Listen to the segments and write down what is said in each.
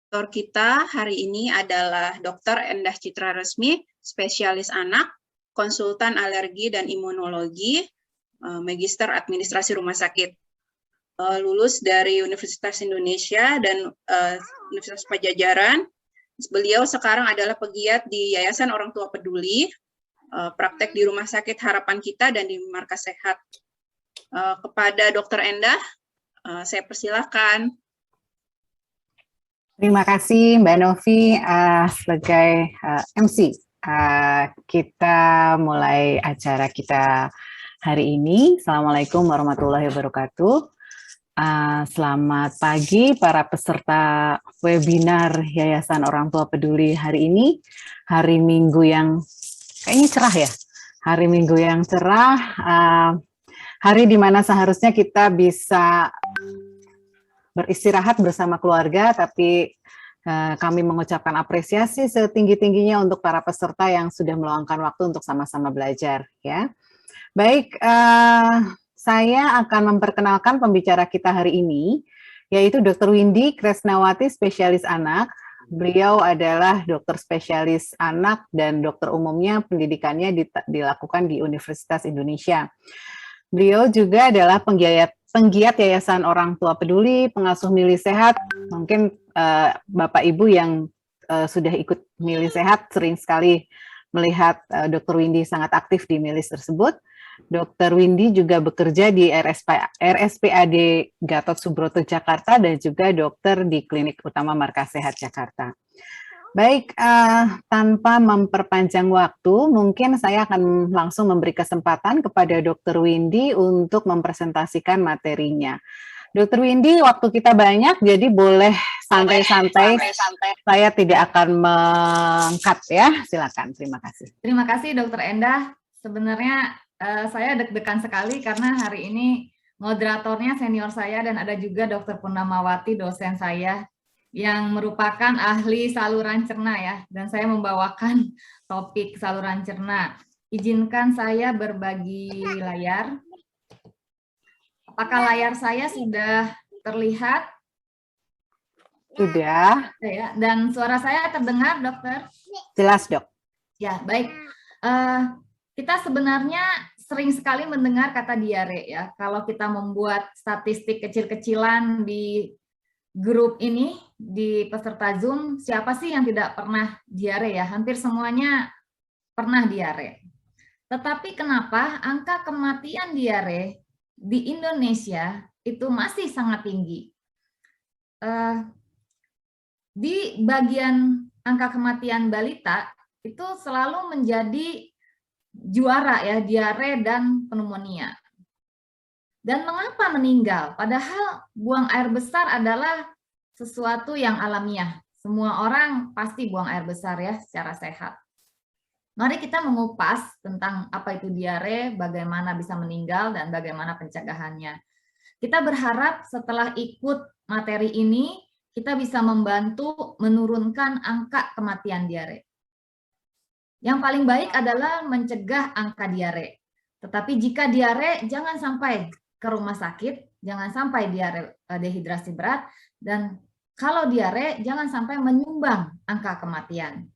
Dokter kita hari ini adalah Dr. Endah Citra Resmi, spesialis anak, konsultan alergi dan imunologi, magister administrasi rumah sakit. Lulus dari Universitas Indonesia dan Universitas Pajajaran. Beliau sekarang adalah pegiat di Yayasan Orang Tua Peduli, praktek di Rumah Sakit Harapan Kita dan di Markas Sehat. Kepada Dr. Endah, saya persilahkan. Terima kasih Mbak Novi sebagai MC. Kita mulai acara kita hari ini. Assalamualaikum warahmatullahi wabarakatuh. Selamat pagi para peserta webinar Yayasan Orang Tua Peduli hari ini. Hari Minggu yang kayaknya cerah ya. Hari Minggu yang cerah. Hari di mana seharusnya kita bisa beristirahat bersama keluarga, tapi kami mengucapkan apresiasi setinggi-tingginya untuk para peserta yang sudah meluangkan waktu untuk sama-sama belajar. Ya, baik, saya akan memperkenalkan pembicara kita hari ini, yaitu Dr. Windy Kresnawati, spesialis anak. Beliau adalah dokter spesialis anak dan dokter umumnya pendidikannya dilakukan di Universitas Indonesia. Beliau juga adalah penggiat Yayasan Orang Tua Peduli, pengasuh Mili Sehat. Mungkin Bapak Ibu yang sudah ikut Mili Sehat sering sekali melihat Dr. Windy sangat aktif di Mili tersebut. Dr. Windy juga bekerja di RSPAD Gatot Subroto Jakarta dan juga dokter di Klinik Utama Markas Sehat Jakarta. Baik, tanpa memperpanjang waktu, mungkin saya akan langsung memberi kesempatan kepada Dr. Windy untuk mempresentasikan materinya. Dr. Windy, waktu kita banyak, jadi boleh santai-santai. Saya tidak akan meng-cut ya. Silakan, terima kasih. Terima kasih Dr. Endah. Sebenarnya saya deg-degan sekali karena hari ini moderatornya senior saya dan ada juga Dr. Purnamawati, dosen saya, yang merupakan ahli saluran cerna ya, dan saya membawakan topik saluran cerna. Izinkan saya berbagi layar. Apakah layar saya sudah terlihat? Sudah. Ya, dan suara saya terdengar, dokter? Jelas, dok. Ya, baik. Kita sebenarnya sering sekali mendengar kata diare ya. Kalau kita membuat statistik kecil-kecilan di grup ini, di peserta Zoom, siapa sih yang tidak pernah diare ya? Hampir semuanya pernah diare. Tetapi kenapa angka kematian diare di Indonesia itu masih sangat tinggi? Di bagian angka kematian balita itu selalu menjadi juara ya, diare dan pneumonia. Dan mengapa meninggal? Padahal buang air besar adalah sesuatu yang alamiah. Semua orang pasti buang air besar ya secara sehat. Mari kita mengupas tentang apa itu diare, bagaimana bisa meninggal, dan bagaimana pencegahannya. Kita berharap setelah ikut materi ini, kita bisa membantu menurunkan angka kematian diare. Yang paling baik adalah mencegah angka diare. Tetapi jika diare, jangan sampai ke rumah sakit, jangan sampai diare dehidrasi berat, dan kalau diare jangan sampai menyumbang angka kematian.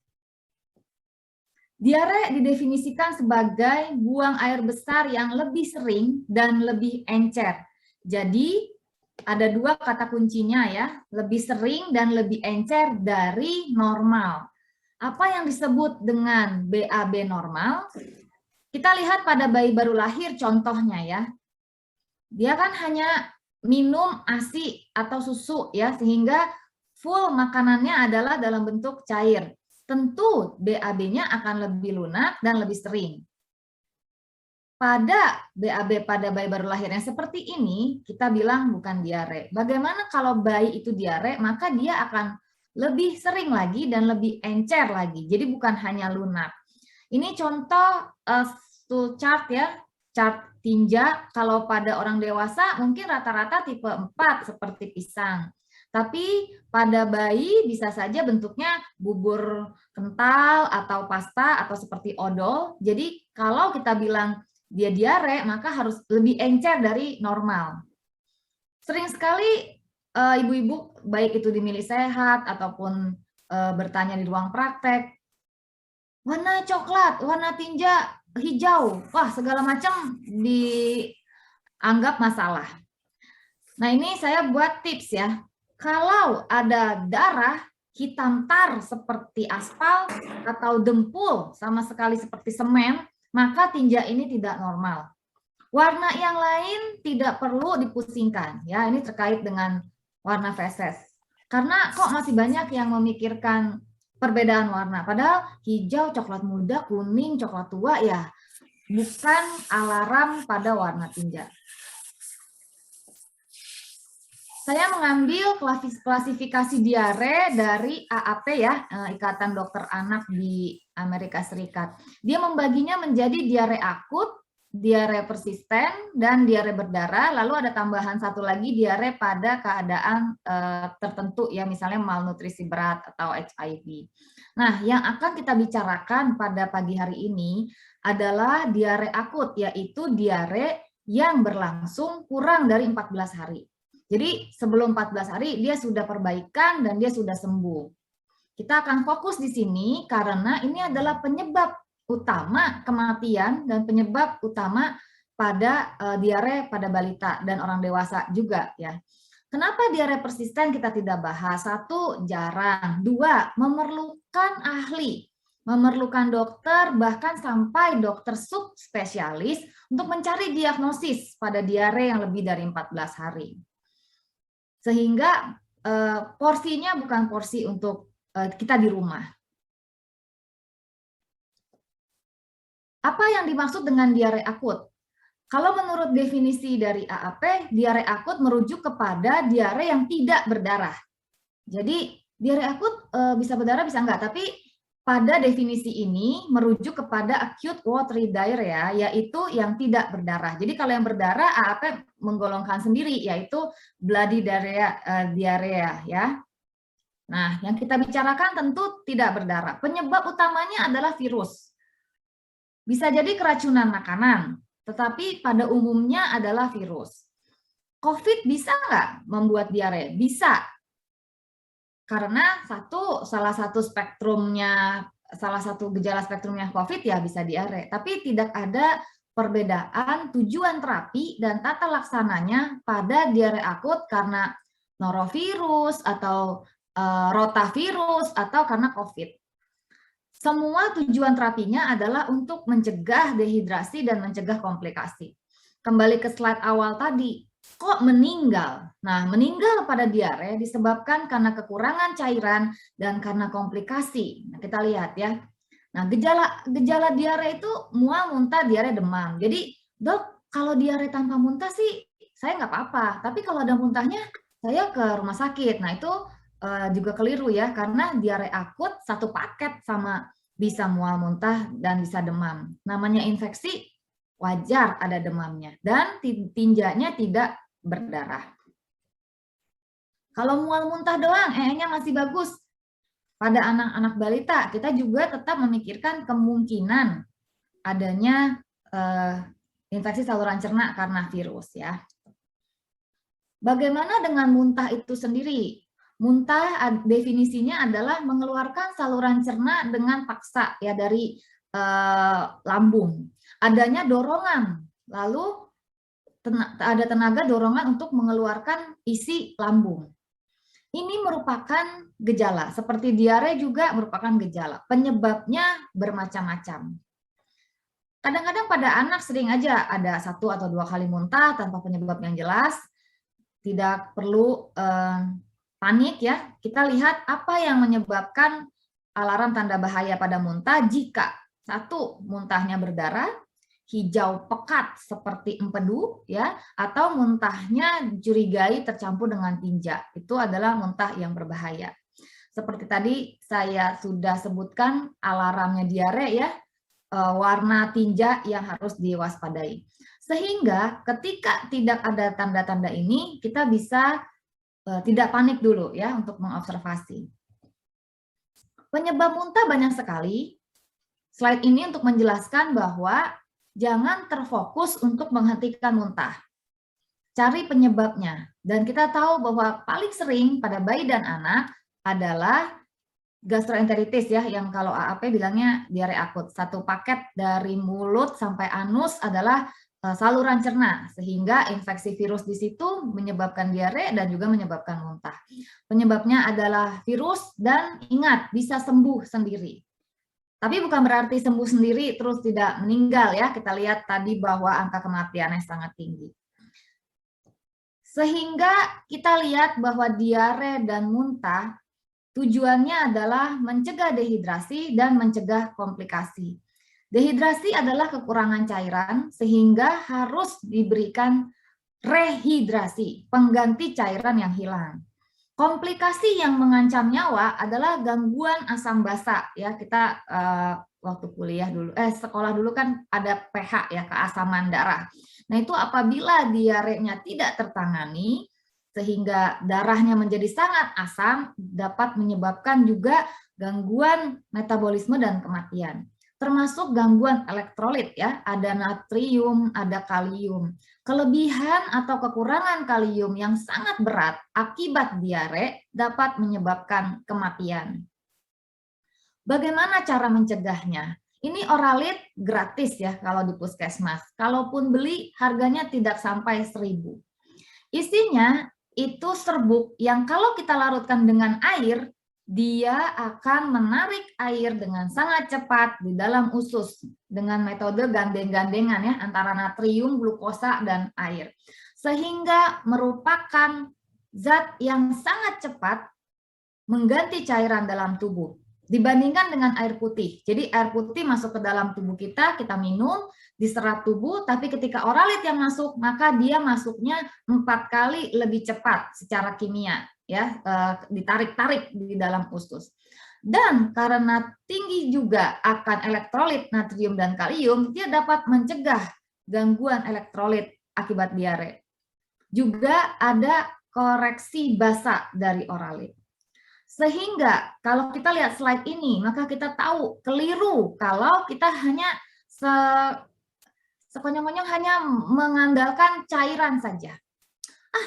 Diare didefinisikan sebagai buang air besar yang lebih sering dan lebih encer. Jadi ada dua kata kuncinya ya, lebih sering dan lebih encer dari normal. Apa yang disebut dengan BAB normal? Kita lihat pada bayi baru lahir contohnya ya. Dia kan hanya minum ASI atau susu ya, sehingga full makanannya adalah dalam bentuk cair. Tentu BAB-nya akan lebih lunak dan lebih sering. Pada BAB pada bayi baru lahirnya seperti ini, kita bilang bukan diare. Bagaimana kalau bayi itu diare, maka dia akan lebih sering lagi dan lebih encer lagi. Jadi bukan hanya lunak. Ini contoh chart ya, chart tinja. Kalau pada orang dewasa mungkin rata-rata tipe 4 seperti pisang. Tapi pada bayi bisa saja bentuknya bubur kental atau pasta atau seperti odol. Jadi kalau kita bilang dia diare, maka harus lebih encer dari normal. Sering sekali ibu-ibu baik itu di Mili Sehat ataupun bertanya di ruang praktek, warna coklat, warna tinja hijau, wah segala macam dianggap masalah. Nah ini saya buat tips ya, kalau ada darah hitam tar seperti aspal atau dempul sama sekali seperti semen, maka tinja ini tidak normal. Warna yang lain tidak perlu dipusingkan ya, ini terkait dengan warna feses. Karena kok masih banyak yang memikirkan perbedaan warna, padahal hijau, coklat muda, kuning, coklat tua ya bukan alarm pada warna tinja. Saya mengambil klasifikasi diare dari AAP ya, Ikatan Dokter Anak di Amerika Serikat. Dia membaginya menjadi diare akut, diare persisten, dan diare berdarah. Lalu ada tambahan satu lagi diare pada keadaan tertentu ya, misalnya malnutrisi berat atau HIV. Nah, yang akan kita bicarakan pada pagi hari ini adalah diare akut, yaitu diare yang berlangsung kurang dari 14 hari. Jadi sebelum 14 hari dia sudah perbaikan dan dia sudah sembuh. Kita akan fokus di sini karena ini adalah penyebab utama kematian dan penyebab utama pada diare pada balita dan orang dewasa juga ya. Kenapa diare persisten kita tidak bahas? Satu, jarang. Dua, memerlukan ahli, memerlukan dokter bahkan sampai dokter subspesialis untuk mencari diagnosis pada diare yang lebih dari 14 hari. Sehingga porsinya bukan porsi untuk kita di rumah. Apa yang dimaksud dengan diare akut? Kalau menurut definisi dari AAP, diare akut merujuk kepada diare yang tidak berdarah. Jadi diare akut bisa berdarah bisa enggak, tapi pada definisi ini merujuk kepada acute watery diarrhea, yaitu yang tidak berdarah. Jadi kalau yang berdarah, AAP menggolongkan sendiri, yaitu bloody diarrhea. Ya. Nah, yang kita bicarakan tentu tidak berdarah. Penyebab utamanya adalah virus. Bisa jadi keracunan makanan, tetapi pada umumnya adalah virus. COVID bisa nggak membuat diare? Bisa. Karena salah satu gejala spektrumnya COVID ya bisa diare, tapi tidak ada perbedaan tujuan terapi dan tata laksananya pada diare akut karena norovirus atau rotavirus atau karena COVID. Semua tujuan terapinya adalah untuk mencegah dehidrasi dan mencegah komplikasi. Kembali ke slide awal tadi. Kok meninggal? Nah, meninggal pada diare disebabkan karena kekurangan cairan dan karena komplikasi. Nah, kita lihat ya. Nah, gejala diare itu mual, muntah, diare, demam. Jadi, dok, kalau diare tanpa muntah sih saya nggak apa-apa. Tapi kalau ada muntahnya, saya ke rumah sakit. Nah, itu juga keliru ya, karena diare akut satu paket sama bisa mual, muntah, dan bisa demam. Namanya infeksi, wajar ada demamnya dan tinjanya tidak berdarah. Kalau mual muntah doang, nya masih bagus. Pada anak-anak balita, kita juga tetap memikirkan kemungkinan adanya infeksi saluran cerna karena virus ya. Bagaimana dengan muntah itu sendiri? Muntah definisinya adalah mengeluarkan saluran cerna dengan paksa ya dari lambung. Adanya dorongan, lalu ada tenaga dorongan untuk mengeluarkan isi lambung. Ini merupakan gejala, seperti diare juga merupakan gejala. Penyebabnya bermacam-macam. Kadang-kadang pada anak sering aja ada 1 atau 2 kali muntah tanpa penyebab yang jelas. Tidak perlu panik ya. Kita lihat apa yang menyebabkan alarm tanda bahaya pada muntah jika 1, muntahnya berdarah, hijau pekat seperti empedu ya, atau muntahnya curigai tercampur dengan tinja. Itu adalah muntah yang berbahaya. Seperti tadi saya sudah sebutkan alarmnya diare ya, warna tinja yang harus diwaspadai. Sehingga ketika tidak ada tanda-tanda ini, kita bisa tidak panik dulu ya untuk mengobservasi. Penyebab muntah banyak sekali. Slide ini untuk menjelaskan bahwa jangan terfokus untuk menghentikan muntah. Cari penyebabnya. Dan kita tahu bahwa paling sering pada bayi dan anak adalah gastroenteritis ya, yang kalau AAP bilangnya diare akut. Satu paket dari mulut sampai anus adalah saluran cerna, sehingga infeksi virus di situ menyebabkan diare dan juga menyebabkan muntah. Penyebabnya adalah virus dan ingat, bisa sembuh sendiri. Tapi bukan berarti sembuh sendiri terus tidak meninggal ya. Kita lihat tadi bahwa angka kematiannya sangat tinggi. Sehingga kita lihat bahwa diare dan muntah tujuannya adalah mencegah dehidrasi dan mencegah komplikasi. Dehidrasi adalah kekurangan cairan sehingga harus diberikan rehidrasi, pengganti cairan yang hilang. Komplikasi yang mengancam nyawa adalah gangguan asam basa ya. Kita waktu kuliah dulu sekolah dulu kan ada pH ya, keasaman darah. Nah, itu apabila diarenya tidak tertangani sehingga darahnya menjadi sangat asam, dapat menyebabkan juga gangguan metabolisme dan kematian. Termasuk gangguan elektrolit ya, ada natrium, ada kalium. Kelebihan atau kekurangan kalium yang sangat berat akibat diare dapat menyebabkan kematian. Bagaimana cara mencegahnya? Ini Oralit gratis ya kalau di puskesmas. Kalaupun beli harganya tidak sampai 1.000. Isinya itu serbuk yang kalau kita larutkan dengan air, dia akan menarik air dengan sangat cepat di dalam usus dengan metode gandeng-gandengan ya antara natrium, glukosa, dan air. Sehingga merupakan zat yang sangat cepat mengganti cairan dalam tubuh dibandingkan dengan air putih. Jadi air putih masuk ke dalam tubuh kita, kita minum, diserap tubuh, tapi ketika Oralit yang masuk, maka dia masuknya 4 kali lebih cepat secara kimia, ya, ditarik-tarik di dalam usus. Dan karena tinggi juga akan elektrolit natrium dan kalium, dia dapat mencegah gangguan elektrolit akibat diare. Juga ada koreksi basa dari Oralit. Sehingga kalau kita lihat slide ini, maka kita tahu keliru kalau kita hanya sekonyong-konyong hanya mengandalkan cairan saja.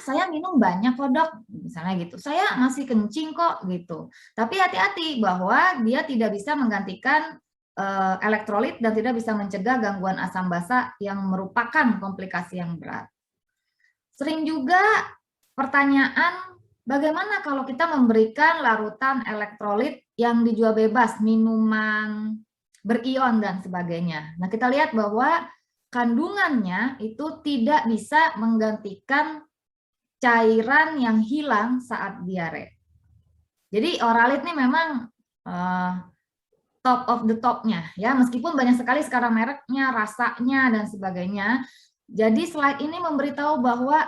Saya minum banyak kok dok, misalnya gitu. Saya masih kencing kok gitu. Tapi hati-hati bahwa dia tidak bisa menggantikan elektrolit dan tidak bisa mencegah gangguan asam basa yang merupakan komplikasi yang berat. Sering juga pertanyaan, bagaimana kalau kita memberikan larutan elektrolit yang dijual bebas, minuman berion dan sebagainya. Nah, kita lihat bahwa kandungannya itu tidak bisa menggantikan cairan yang hilang saat diare. Jadi Oralit ini memang top of the top-nya ya, meskipun banyak sekali sekarang mereknya, rasanya dan sebagainya. Jadi slide ini memberitahu bahwa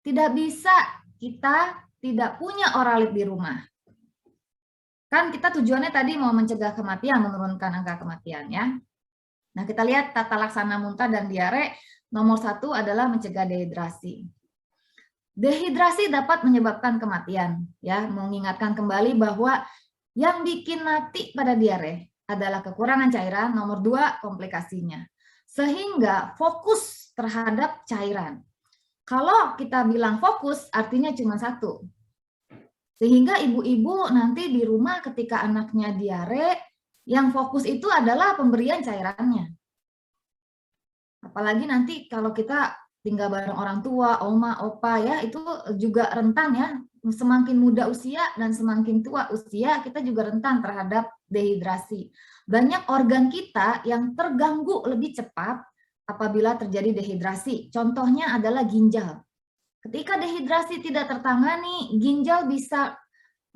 tidak bisa kita tidak punya Oralit di rumah. Kan kita tujuannya tadi mau mencegah kematian, menurunkan angka kematian ya. Nah, kita lihat tata laksana muntah dan diare. Nomor 1 adalah mencegah dehidrasi. Dehidrasi dapat menyebabkan kematian ya. Mengingatkan kembali bahwa yang bikin mati pada diare adalah kekurangan cairan, nomor 2 komplikasinya. Sehingga fokus terhadap cairan. Kalau kita bilang fokus, artinya cuma 1. Sehingga ibu-ibu nanti di rumah ketika anaknya diare, yang fokus itu adalah pemberian cairannya. Apalagi nanti kalau kita tinggal bareng orang tua, oma, opa ya, itu juga rentan ya. Semakin muda usia dan semakin tua usia, kita juga rentan terhadap dehidrasi. Banyak organ kita yang terganggu lebih cepat apabila terjadi dehidrasi. Contohnya adalah ginjal. Ketika dehidrasi tidak tertangani, ginjal bisa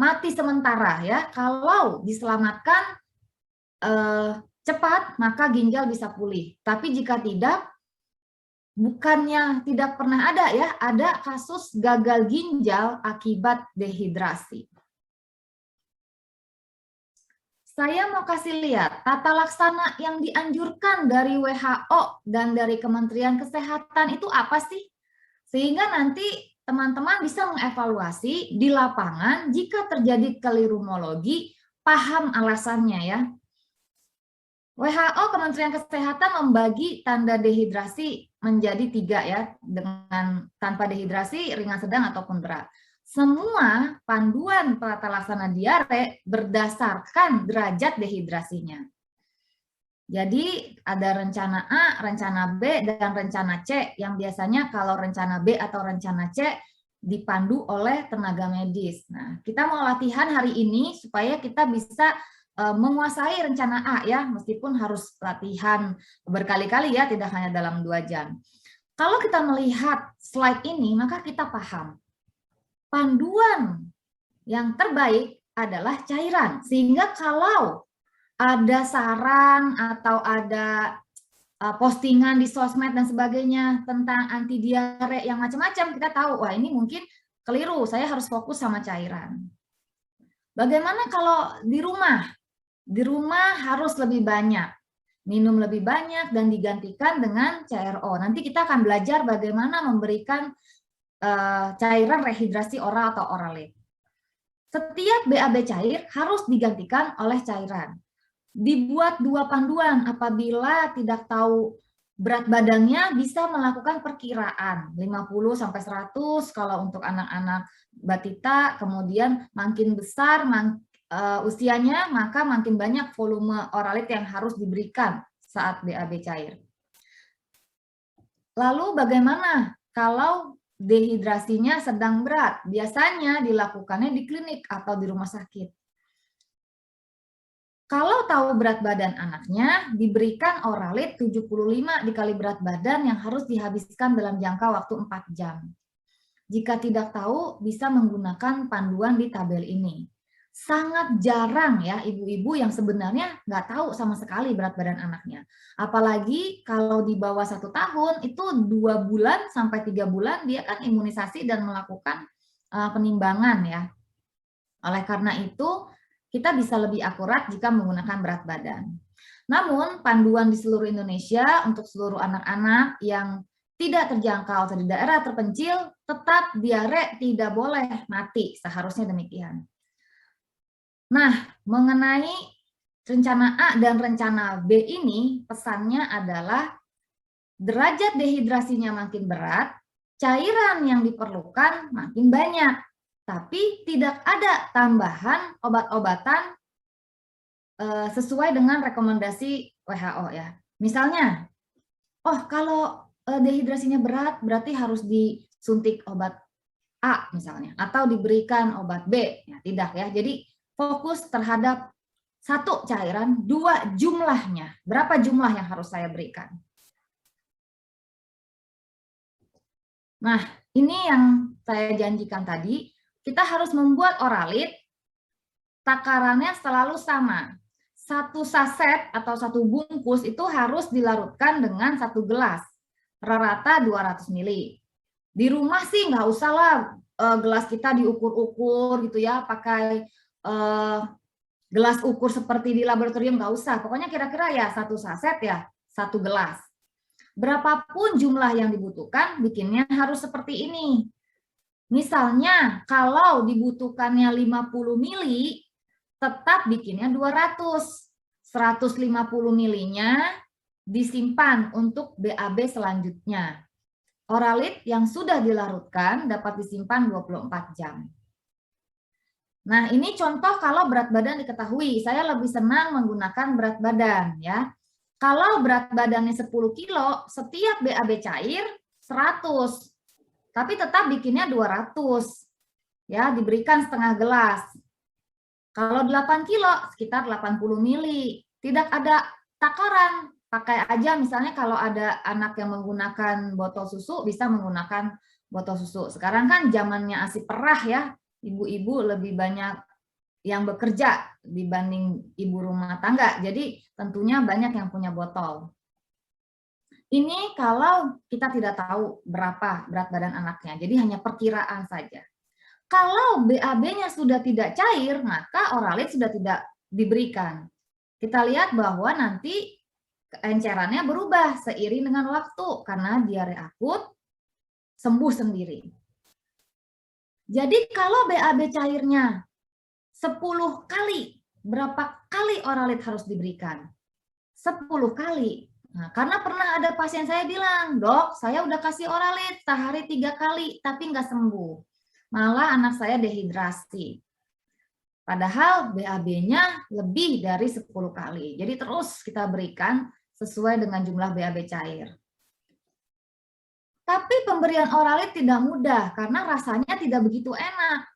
mati sementara ya. Kalau diselamatkan cepat, maka ginjal bisa pulih. Tapi jika tidak, bukannya tidak pernah ada ya, ada kasus gagal ginjal akibat dehidrasi. Saya mau kasih lihat tata laksana yang dianjurkan dari WHO dan dari Kementerian Kesehatan itu apa sih? Sehingga nanti teman-teman bisa mengevaluasi di lapangan jika terjadi kelirumologi, paham alasannya ya. WHO, Kementerian Kesehatan membagi tanda dehidrasi menjadi 3 ya, dengan tanpa dehidrasi, ringan, sedang, ataupun berat. Semua panduan tata laksana diare berdasarkan derajat dehidrasinya. Jadi ada rencana A, rencana B, dan rencana C, yang biasanya kalau rencana B atau rencana C dipandu oleh tenaga medis. Nah, kita mau latihan hari ini supaya kita bisa menguasai rencana A ya, meskipun harus latihan berkali-kali ya, tidak hanya dalam 2 jam. Kalau kita melihat slide ini, maka kita paham panduan yang terbaik adalah cairan. Sehingga kalau ada saran atau ada postingan di sosmed dan sebagainya tentang anti diare yang macam-macam, kita tahu, wah ini mungkin keliru, saya harus fokus sama cairan. Bagaimana kalau di rumah? Di rumah harus lebih banyak, minum lebih banyak dan digantikan dengan CRO. Nanti kita akan belajar bagaimana memberikan cairan rehidrasi oral atau Oralit. Setiap BAB cair harus digantikan oleh cairan. Dibuat 2 panduan, apabila tidak tahu berat badannya bisa melakukan perkiraan 50-100 kalau untuk anak-anak batita, kemudian makin besar usianya, maka makin banyak volume Oralit yang harus diberikan saat BAB cair. Lalu bagaimana kalau dehidrasinya sedang berat? Biasanya dilakukannya di klinik atau di rumah sakit. Kalau tahu berat badan anaknya, diberikan Oralit 75 dikali berat badan yang harus dihabiskan dalam jangka waktu 4 jam. Jika tidak tahu, bisa menggunakan panduan di tabel ini. Sangat jarang ya ibu-ibu yang sebenarnya nggak tahu sama sekali berat badan anaknya. Apalagi kalau di bawah 1 tahun, itu 2 bulan sampai 3 bulan dia kan imunisasi dan melakukan penimbangan ya. Oleh karena itu, kita bisa lebih akurat jika menggunakan berat badan. Namun, panduan di seluruh Indonesia untuk seluruh anak-anak yang tidak terjangkau atau di daerah terpencil, tetap diare tidak boleh mati, seharusnya demikian. Nah, mengenai rencana A dan rencana B ini, pesannya adalah derajat dehidrasinya makin berat, cairan yang diperlukan makin banyak, tapi tidak ada tambahan obat-obatan sesuai dengan rekomendasi WHO ya. Misalnya, oh kalau dehidrasinya berat berarti harus disuntik obat A misalnya, atau diberikan obat B. Ya, tidak ya. Jadi fokus terhadap 1 cairan, 2 jumlahnya. Berapa jumlah yang harus saya berikan? Nah, ini yang saya janjikan tadi. Kita harus membuat Oralit, takarannya selalu sama. 1 saset atau 1 bungkus itu harus dilarutkan dengan 1 gelas. Rata-rata 200 ml. Di rumah sih nggak usah lah gelas kita diukur-ukur gitu ya, pakai gelas ukur seperti di laboratorium, nggak usah. Pokoknya kira-kira ya 1 saset ya 1 gelas. Berapapun jumlah yang dibutuhkan, bikinnya harus seperti ini. Misalnya kalau dibutuhkannya 50 mili, tetap bikinnya 200. 150 milinya disimpan untuk BAB selanjutnya. Oralit yang sudah dilarutkan dapat disimpan 24 jam. Nah, ini contoh kalau berat badan diketahui. Saya lebih senang menggunakan berat badan ya. Kalau berat badannya 10 kilo, setiap BAB cair 100. Tapi tetap bikinnya 200. Ya, diberikan setengah gelas. Kalau 8 kilo, sekitar 80 mili. Tidak ada takaran. Pakai aja misalnya kalau ada anak yang menggunakan botol susu, bisa menggunakan botol susu. Sekarang kan zamannya ASI perah ya. Ibu-ibu lebih banyak yang bekerja dibanding ibu rumah tangga. Jadi tentunya banyak yang punya botol. Ini kalau kita tidak tahu berapa berat badan anaknya. Jadi hanya perkiraan saja. Kalau BAB-nya sudah tidak cair, maka Oralit sudah tidak diberikan. Kita lihat bahwa nanti keencerannya berubah seiring dengan waktu karena diare akut sembuh sendiri. Jadi kalau BAB cairnya 10 kali, berapa kali Oralit harus diberikan? 10 kali. Nah, karena pernah ada pasien saya bilang, "Dok, saya udah kasih Oralit sehari 3 kali, tapi nggak sembuh. Malah anak saya dehidrasi." Padahal BAB-nya lebih dari 10 kali. Jadi terus kita berikan sesuai dengan jumlah BAB cair. Tapi pemberian Oralit tidak mudah karena rasanya tidak begitu enak.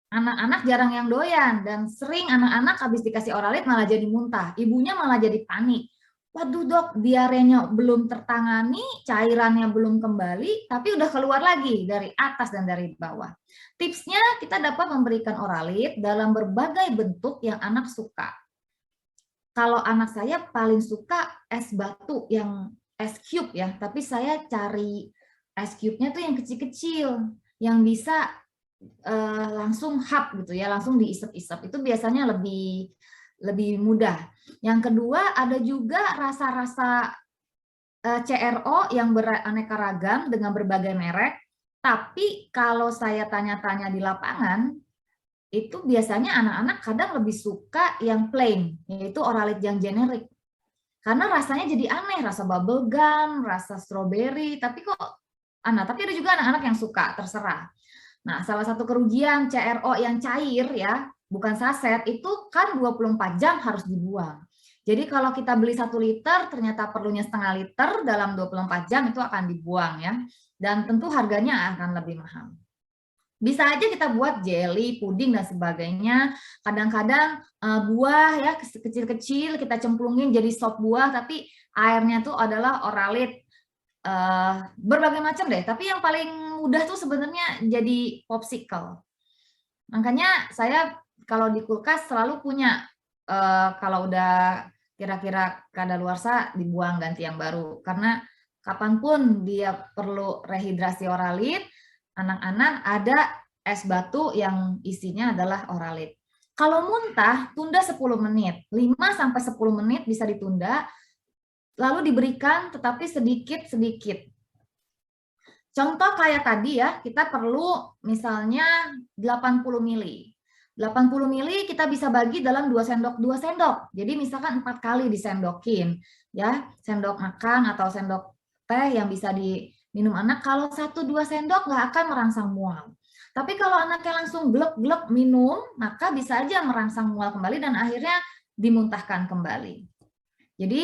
Anak-anak jarang yang doyan dan sering anak-anak habis dikasih Oralit malah jadi muntah. Ibunya malah jadi panik. Waduh dok, diarenya belum tertangani, cairannya belum kembali, tapi udah keluar lagi dari atas dan dari bawah. Tipsnya kita dapat memberikan Oralit dalam berbagai bentuk yang anak suka. Kalau anak saya paling suka es batu yang es cube ya, tapi saya cari es cube-nya tuh yang kecil-kecil, yang bisa langsung hap gitu ya, langsung diisep-isep. Itu biasanya lebih mudah. Yang kedua ada juga rasa-rasa CRO yang beraneka ragam dengan berbagai merek. Tapi kalau saya tanya-tanya di lapangan, itu biasanya anak-anak kadang lebih suka yang plain, yaitu Oralit yang generik. Karena rasanya jadi aneh, rasa bubble gum, rasa strawberry, tapi ada juga anak-anak yang suka, terserah. Nah, salah satu kerugian CRO yang cair ya, bukan saset, itu kan 24 jam harus dibuang. Jadi kalau kita beli 1 liter, ternyata perlunya setengah liter dalam 24 jam itu akan dibuang ya. Dan tentu harganya akan lebih mahal. Bisa aja kita buat jelly, puding, dan sebagainya. Kadang-kadang buah ya kecil-kecil kita cemplungin jadi sop buah, tapi airnya tuh adalah Oralit. Berbagai macam deh, tapi yang paling mudah tuh sebenarnya jadi popsicle. Makanya saya kalau di kulkas selalu punya, kalau udah kira-kira kadaluarsa dibuang ganti yang baru. Karena kapanpun dia perlu rehidrasi Oralit, anak-anak ada es batu yang isinya adalah Oralit. Kalau muntah, tunda 10 menit, 5-10 menit bisa ditunda, lalu diberikan tetapi sedikit-sedikit. Contoh kayak tadi ya, kita perlu misalnya 80 mili. 80 mili kita bisa bagi dalam 2 sendok. Jadi misalkan 4 kali disendokin. Ya, sendok makan atau sendok teh yang bisa diminum anak. Kalau 1-2 sendok nggak akan merangsang mual. Tapi kalau anaknya langsung glek-glek minum, maka bisa aja merangsang mual kembali dan akhirnya dimuntahkan kembali. Jadi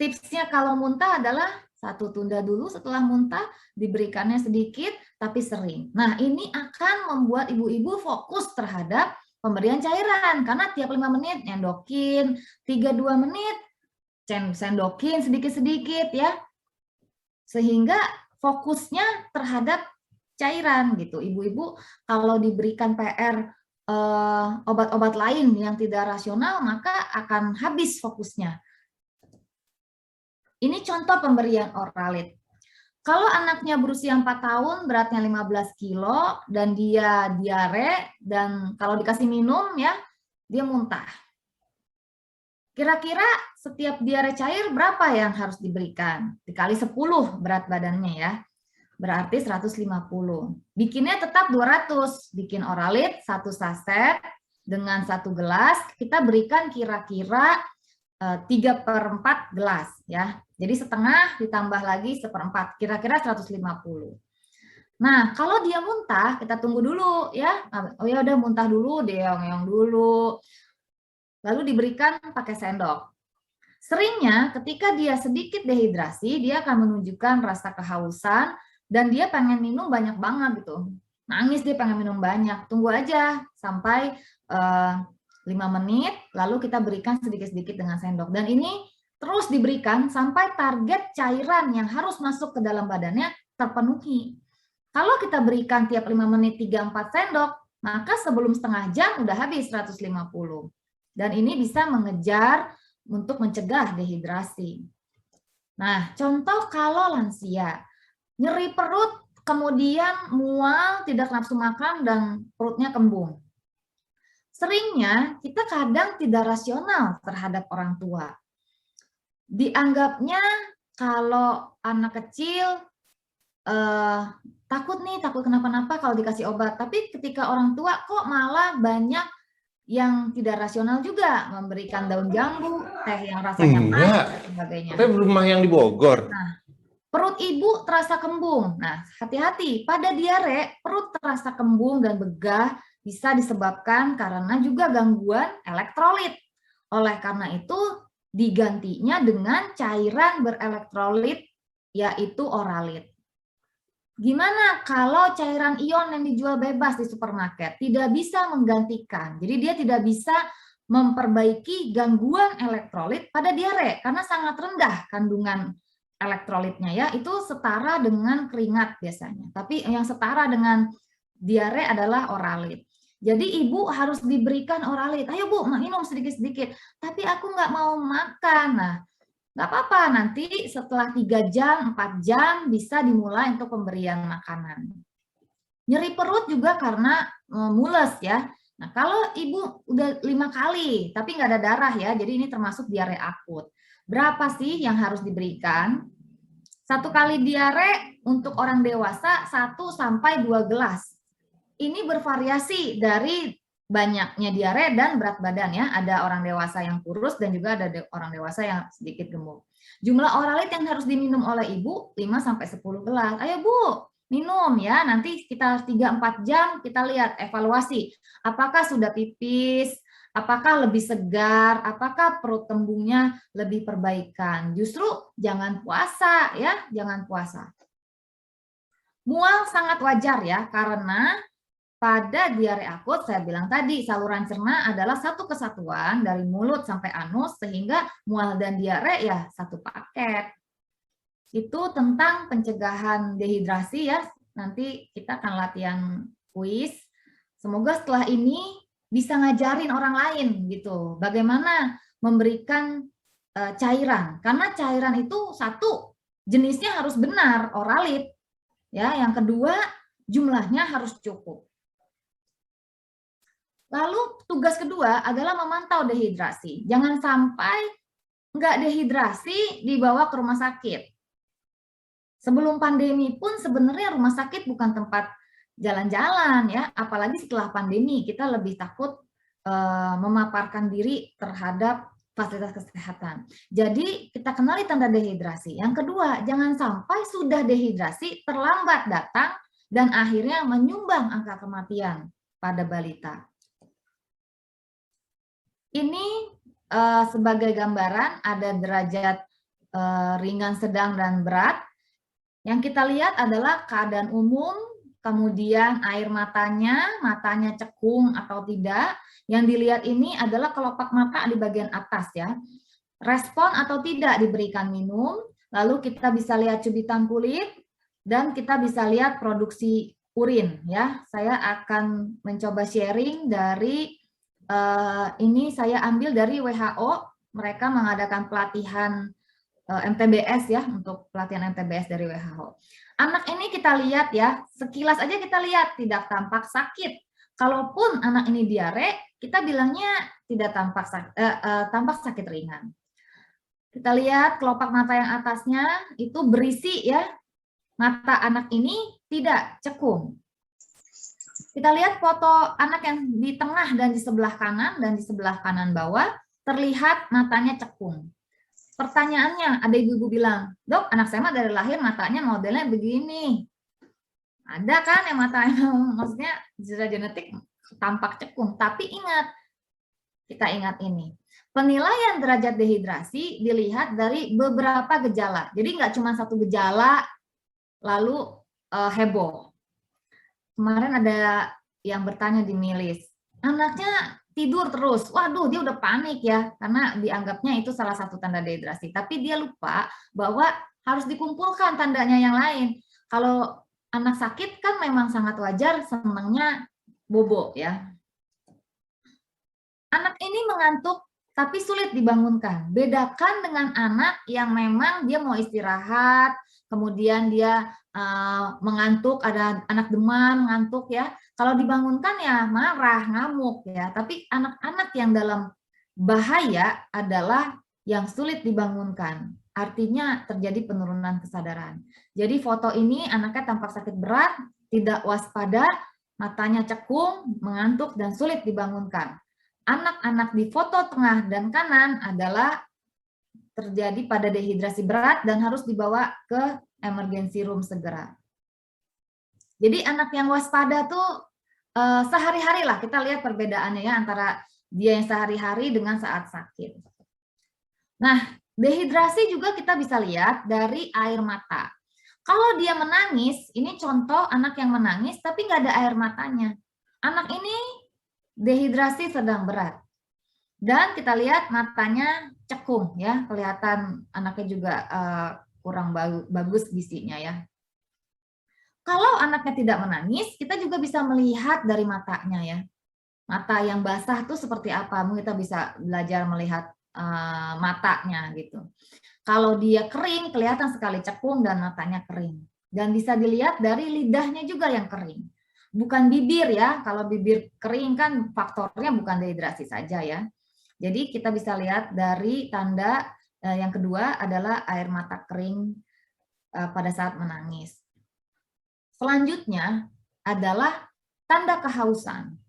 tipsnya kalau muntah adalah 1, tunda dulu setelah muntah, diberikannya sedikit tapi sering. Nah, ini akan membuat ibu-ibu fokus terhadap pemberian cairan karena tiap 5 menit nyendokin, 3-2 menit sendokin sedikit-sedikit ya. Sehingga fokusnya terhadap cairan gitu. Ibu-ibu kalau diberikan PR obat-obat lain yang tidak rasional, maka akan habis fokusnya. Ini contoh pemberian Oralit. Kalau anaknya berusia 4 tahun, beratnya 15 kilo, dan dia diare, dan kalau dikasih minum ya, dia muntah. Kira-kira setiap diare cair berapa yang harus diberikan? Dikali 10 berat badannya ya. Berarti 150. Bikinnya tetap 200. Bikin Oralit 1 saset dengan 1 gelas, kita berikan kira-kira 3/4 gelas ya. Jadi setengah ditambah lagi 1/4, kira-kira 150. Nah, kalau dia muntah, kita tunggu dulu ya. Oh ya udah muntah dulu, deong-deong dulu. Lalu diberikan pakai sendok. Seringnya ketika dia sedikit dehidrasi, dia akan menunjukkan rasa kehausan dan dia pengen minum banyak banget gitu. Nangis dia pengen minum banyak. Tunggu aja sampai 5 menit, lalu kita berikan sedikit-sedikit dengan sendok. Dan ini terus diberikan sampai target cairan yang harus masuk ke dalam badannya terpenuhi. Kalau kita berikan tiap 5 menit 3-4 sendok, maka sebelum setengah jam udah habis 150. Dan ini bisa mengejar untuk mencegah dehidrasi. Nah, contoh kalau lansia, nyeri perut, kemudian mual, tidak nafsu makan, dan perutnya kembung. Seringnya kita kadang tidak rasional terhadap orang tua. Dianggapnya kalau anak kecil takut kenapa-napa kalau dikasih obat. Tapi ketika orang tua kok malah banyak yang tidak rasional juga, memberikan daun jambu, teh yang rasanya pahit, dan sebagainya. Tapi rumah yang di Bogor. Nah, perut ibu terasa kembung. Nah, hati-hati, pada diare, perut terasa kembung dan begah bisa disebabkan karena juga gangguan elektrolit. Oleh karena itu, digantinya dengan cairan berelektrolit, yaitu oralit. Gimana kalau cairan ion yang dijual bebas di supermarket? Tidak bisa menggantikan. Jadi dia tidak bisa memperbaiki gangguan elektrolit pada diare karena sangat rendah kandungan elektrolitnya ya. Itu setara dengan keringat biasanya. Tapi yang setara dengan diare adalah oralit. Jadi ibu harus diberikan oralit. Ayo Bu, minum sedikit-sedikit. Tapi aku nggak mau makan. Nah, nggak apa-apa, nanti setelah 3 jam, 4 jam bisa dimulai untuk pemberian makanan. Nyeri perut juga karena mules ya. Nah, kalau ibu udah 5 kali, tapi nggak ada darah ya, jadi ini termasuk diare akut. Berapa sih yang harus diberikan? 1 kali diare untuk orang dewasa 1 sampai 2 gelas. Ini bervariasi dari banyaknya diare dan berat badan ya. Ada orang dewasa yang kurus dan juga ada orang dewasa yang sedikit gemuk. Jumlah oralit yang harus diminum oleh ibu 5 sampai 10 gelas. Ayo Bu, minum ya. Nanti sekitar 3-4 jam kita lihat evaluasi. Apakah sudah pipis? Apakah lebih segar? Apakah perut kembungnya lebih perbaikan? Justru jangan puasa ya, jangan puasa. Mual sangat wajar ya, karena pada diare akut, saya bilang tadi, saluran cerna adalah satu kesatuan dari mulut sampai anus, sehingga mual dan diare ya satu paket. Itu tentang pencegahan dehidrasi ya, nanti kita akan latihan kuis. Semoga setelah ini bisa ngajarin orang lain gitu, bagaimana memberikan cairan. Karena cairan itu satu, jenisnya harus benar, oralit. Ya, yang kedua, jumlahnya harus cukup. Lalu tugas kedua adalah memantau dehidrasi. Jangan sampai nggak dehidrasi dibawa ke rumah sakit. Sebelum pandemi pun sebenarnya rumah sakit bukan tempat jalan-jalan ya, apalagi setelah pandemi kita lebih takut memaparkan diri terhadap fasilitas kesehatan. Jadi kita kenali tanda dehidrasi. Yang kedua, jangan sampai sudah dehidrasi terlambat datang dan akhirnya menyumbang angka kematian pada balita. Ini sebagai gambaran ada derajat ringan, sedang, dan berat. Yang kita lihat adalah keadaan umum, kemudian air matanya cekung atau tidak. Yang dilihat ini adalah kelopak mata di bagian atas ya. Respon atau tidak diberikan minum, lalu kita bisa lihat cubitan kulit, dan kita bisa lihat produksi urin ya. Saya akan mencoba sharing dari ini saya ambil dari WHO, mereka mengadakan pelatihan MTBS ya, untuk pelatihan MTBS dari WHO. Anak ini kita lihat ya, sekilas aja kita lihat tidak tampak sakit. Kalaupun anak ini diare, kita bilangnya tidak tampak sakit ringan. Kita lihat kelopak mata yang atasnya itu berisi ya, mata anak ini tidak cekung. Kita lihat foto anak yang di tengah dan di sebelah kanan dan di sebelah kanan bawah, terlihat matanya cekung. Pertanyaannya, ada ibu-ibu bilang, Dok, anak saya mah dari lahir matanya modelnya begini. Ada kan yang matanya, maksudnya secara genetik tampak cekung. Tapi ingat, kita ingat ini. Penilaian derajat dehidrasi dilihat dari beberapa gejala. Jadi nggak cuma satu gejala, lalu heboh. Kemarin ada yang bertanya di Milis, anaknya tidur terus, waduh dia udah panik ya, karena dianggapnya itu salah satu tanda dehidrasi. Tapi dia lupa bahwa harus dikumpulkan tandanya yang lain. Kalau anak sakit kan memang sangat wajar senangnya bobo ya. Anak ini mengantuk tapi sulit dibangunkan. Bedakan dengan anak yang memang dia mau istirahat, kemudian dia mengantuk, ada anak demam, mengantuk ya. Kalau dibangunkan ya marah, ngamuk ya. Tapi anak-anak yang dalam bahaya adalah yang sulit dibangunkan. Artinya terjadi penurunan kesadaran. Jadi foto ini anaknya tampak sakit berat, tidak waspada, matanya cekung, mengantuk dan sulit dibangunkan. anak-anak di foto tengah dan kanan adalah terjadi pada dehidrasi berat dan harus dibawa ke emergency room segera. Jadi anak yang waspada tuh sehari-hari lah kita lihat perbedaannya ya antara dia yang sehari-hari dengan saat sakit. Nah, dehidrasi juga kita bisa lihat dari air mata. Kalau dia menangis, ini contoh anak yang menangis tapi nggak ada air matanya. Anak ini dehidrasi sedang berat. Dan kita lihat matanya cekung ya, kelihatan anaknya juga kurang bagus gizinya ya. Kalau anaknya tidak menangis, kita juga bisa melihat dari matanya ya. Mata yang basah itu seperti apa? Kita bisa belajar melihat matanya gitu. Kalau dia kering, kelihatan sekali cekung dan matanya kering. Dan bisa dilihat dari lidahnya juga yang kering. Bukan bibir ya, kalau bibir kering kan faktornya bukan dehidrasi saja ya. Jadi kita bisa lihat dari tanda yang kedua adalah air mata kering pada saat menangis. Selanjutnya adalah tanda kehausan.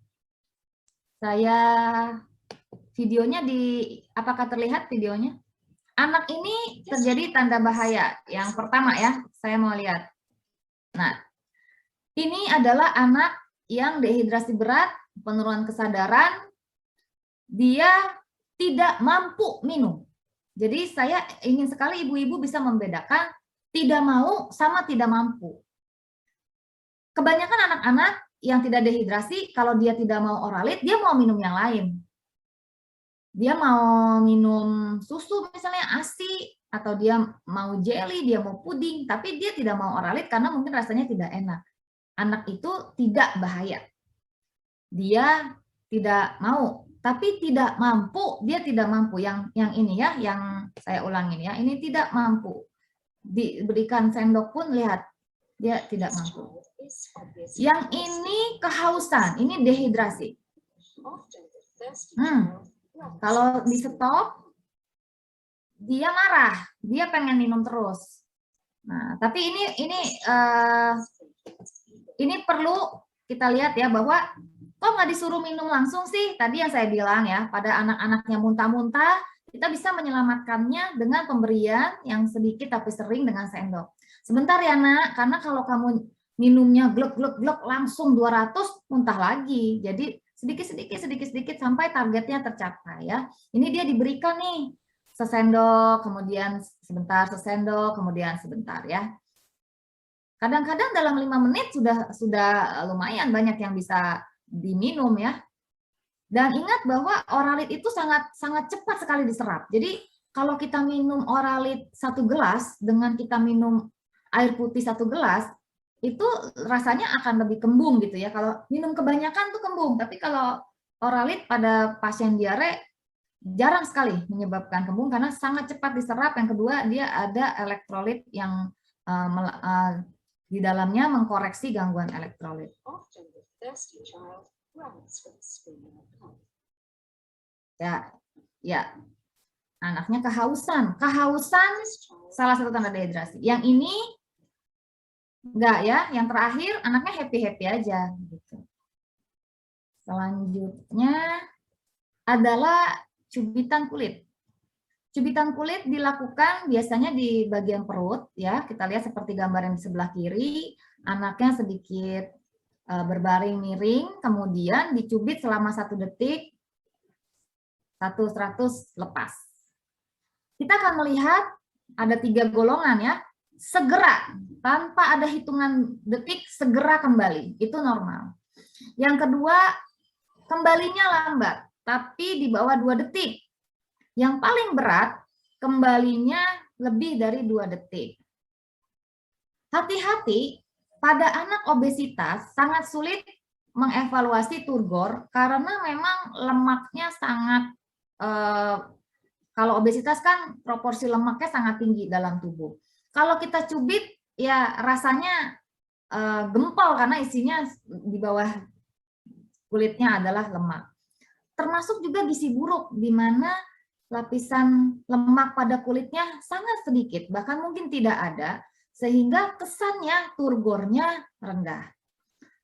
Saya videonya apakah terlihat videonya? Anak ini terjadi tanda bahaya. Yang pertama ya, saya mau lihat. Nah, ini adalah anak yang dehidrasi berat, penurunan kesadaran, dia tidak mampu minum. Jadi saya ingin sekali ibu-ibu bisa membedakan tidak mau sama tidak mampu. Kebanyakan anak-anak yang tidak dehidrasi, kalau dia tidak mau oralit, dia mau minum yang lain. Dia mau minum susu misalnya ASI, atau dia mau jelly, dia mau puding, tapi dia tidak mau oralit karena mungkin rasanya tidak enak. Anak itu tidak bahaya. Dia tidak mau, tapi tidak mampu, dia tidak mampu. Yang ini ya, yang saya ulangin ya, ini tidak mampu. Diberikan sendok pun lihat, dia tidak mampu. Yang ini kehausan, ini dehidrasi. Kalau di stop, dia marah, dia pengen minum terus. Nah, tapi ini perlu kita lihat ya bahwa kok nggak disuruh minum langsung sih? Tadi yang saya bilang ya, pada anak-anaknya muntah-muntah, kita bisa menyelamatkannya dengan pemberian yang sedikit tapi sering dengan sendok. Sebentar ya nak, karena kalau kamu minumnya glek-glek-glek langsung 200, muntah lagi. Jadi sedikit-sedikit sampai targetnya tercapai ya. Ini dia diberikan nih sesendok, kemudian sebentar, sesendok, kemudian sebentar ya. Kadang-kadang dalam 5 menit sudah lumayan banyak yang bisa diminum ya. Dan ingat bahwa oralit itu sangat cepat sekali diserap. Jadi kalau kita minum oralit 1 gelas dengan kita minum air putih 1 gelas, itu rasanya akan lebih kembung gitu ya. Kalau minum kebanyakan tuh kembung, tapi kalau oralit pada pasien diare jarang sekali menyebabkan kembung karena sangat cepat diserap. Yang kedua, dia ada elektrolit yang di dalamnya mengkoreksi gangguan elektrolit. Ya, anaknya kehausan. Kehausan salah satu tanda dehidrasi. Yang ini enggak ya, yang terakhir anaknya happy-happy aja gitu. Selanjutnya adalah cubitan kulit. Cubitan kulit dilakukan biasanya di bagian perut ya. Kita lihat seperti gambar yang di sebelah kiri, anaknya sedikit berbaring miring, kemudian dicubit selama 1 detik, 100 lepas. Kita akan melihat ada 3 golongan ya. Segera, tanpa ada hitungan detik, segera kembali. Itu normal. Yang kedua, kembalinya lambat, tapi di bawah 2 detik. Yang paling berat, kembalinya lebih dari 2 detik. Hati-hati, pada anak obesitas sangat sulit mengevaluasi turgor karena memang lemaknya sangat, kalau obesitas kan proporsi lemaknya sangat tinggi dalam tubuh. Kalau kita cubit, ya rasanya gempol karena isinya di bawah kulitnya adalah lemak. Termasuk juga gizi buruk, di mana lapisan lemak pada kulitnya sangat sedikit, bahkan mungkin tidak ada, sehingga kesannya turgornya rendah.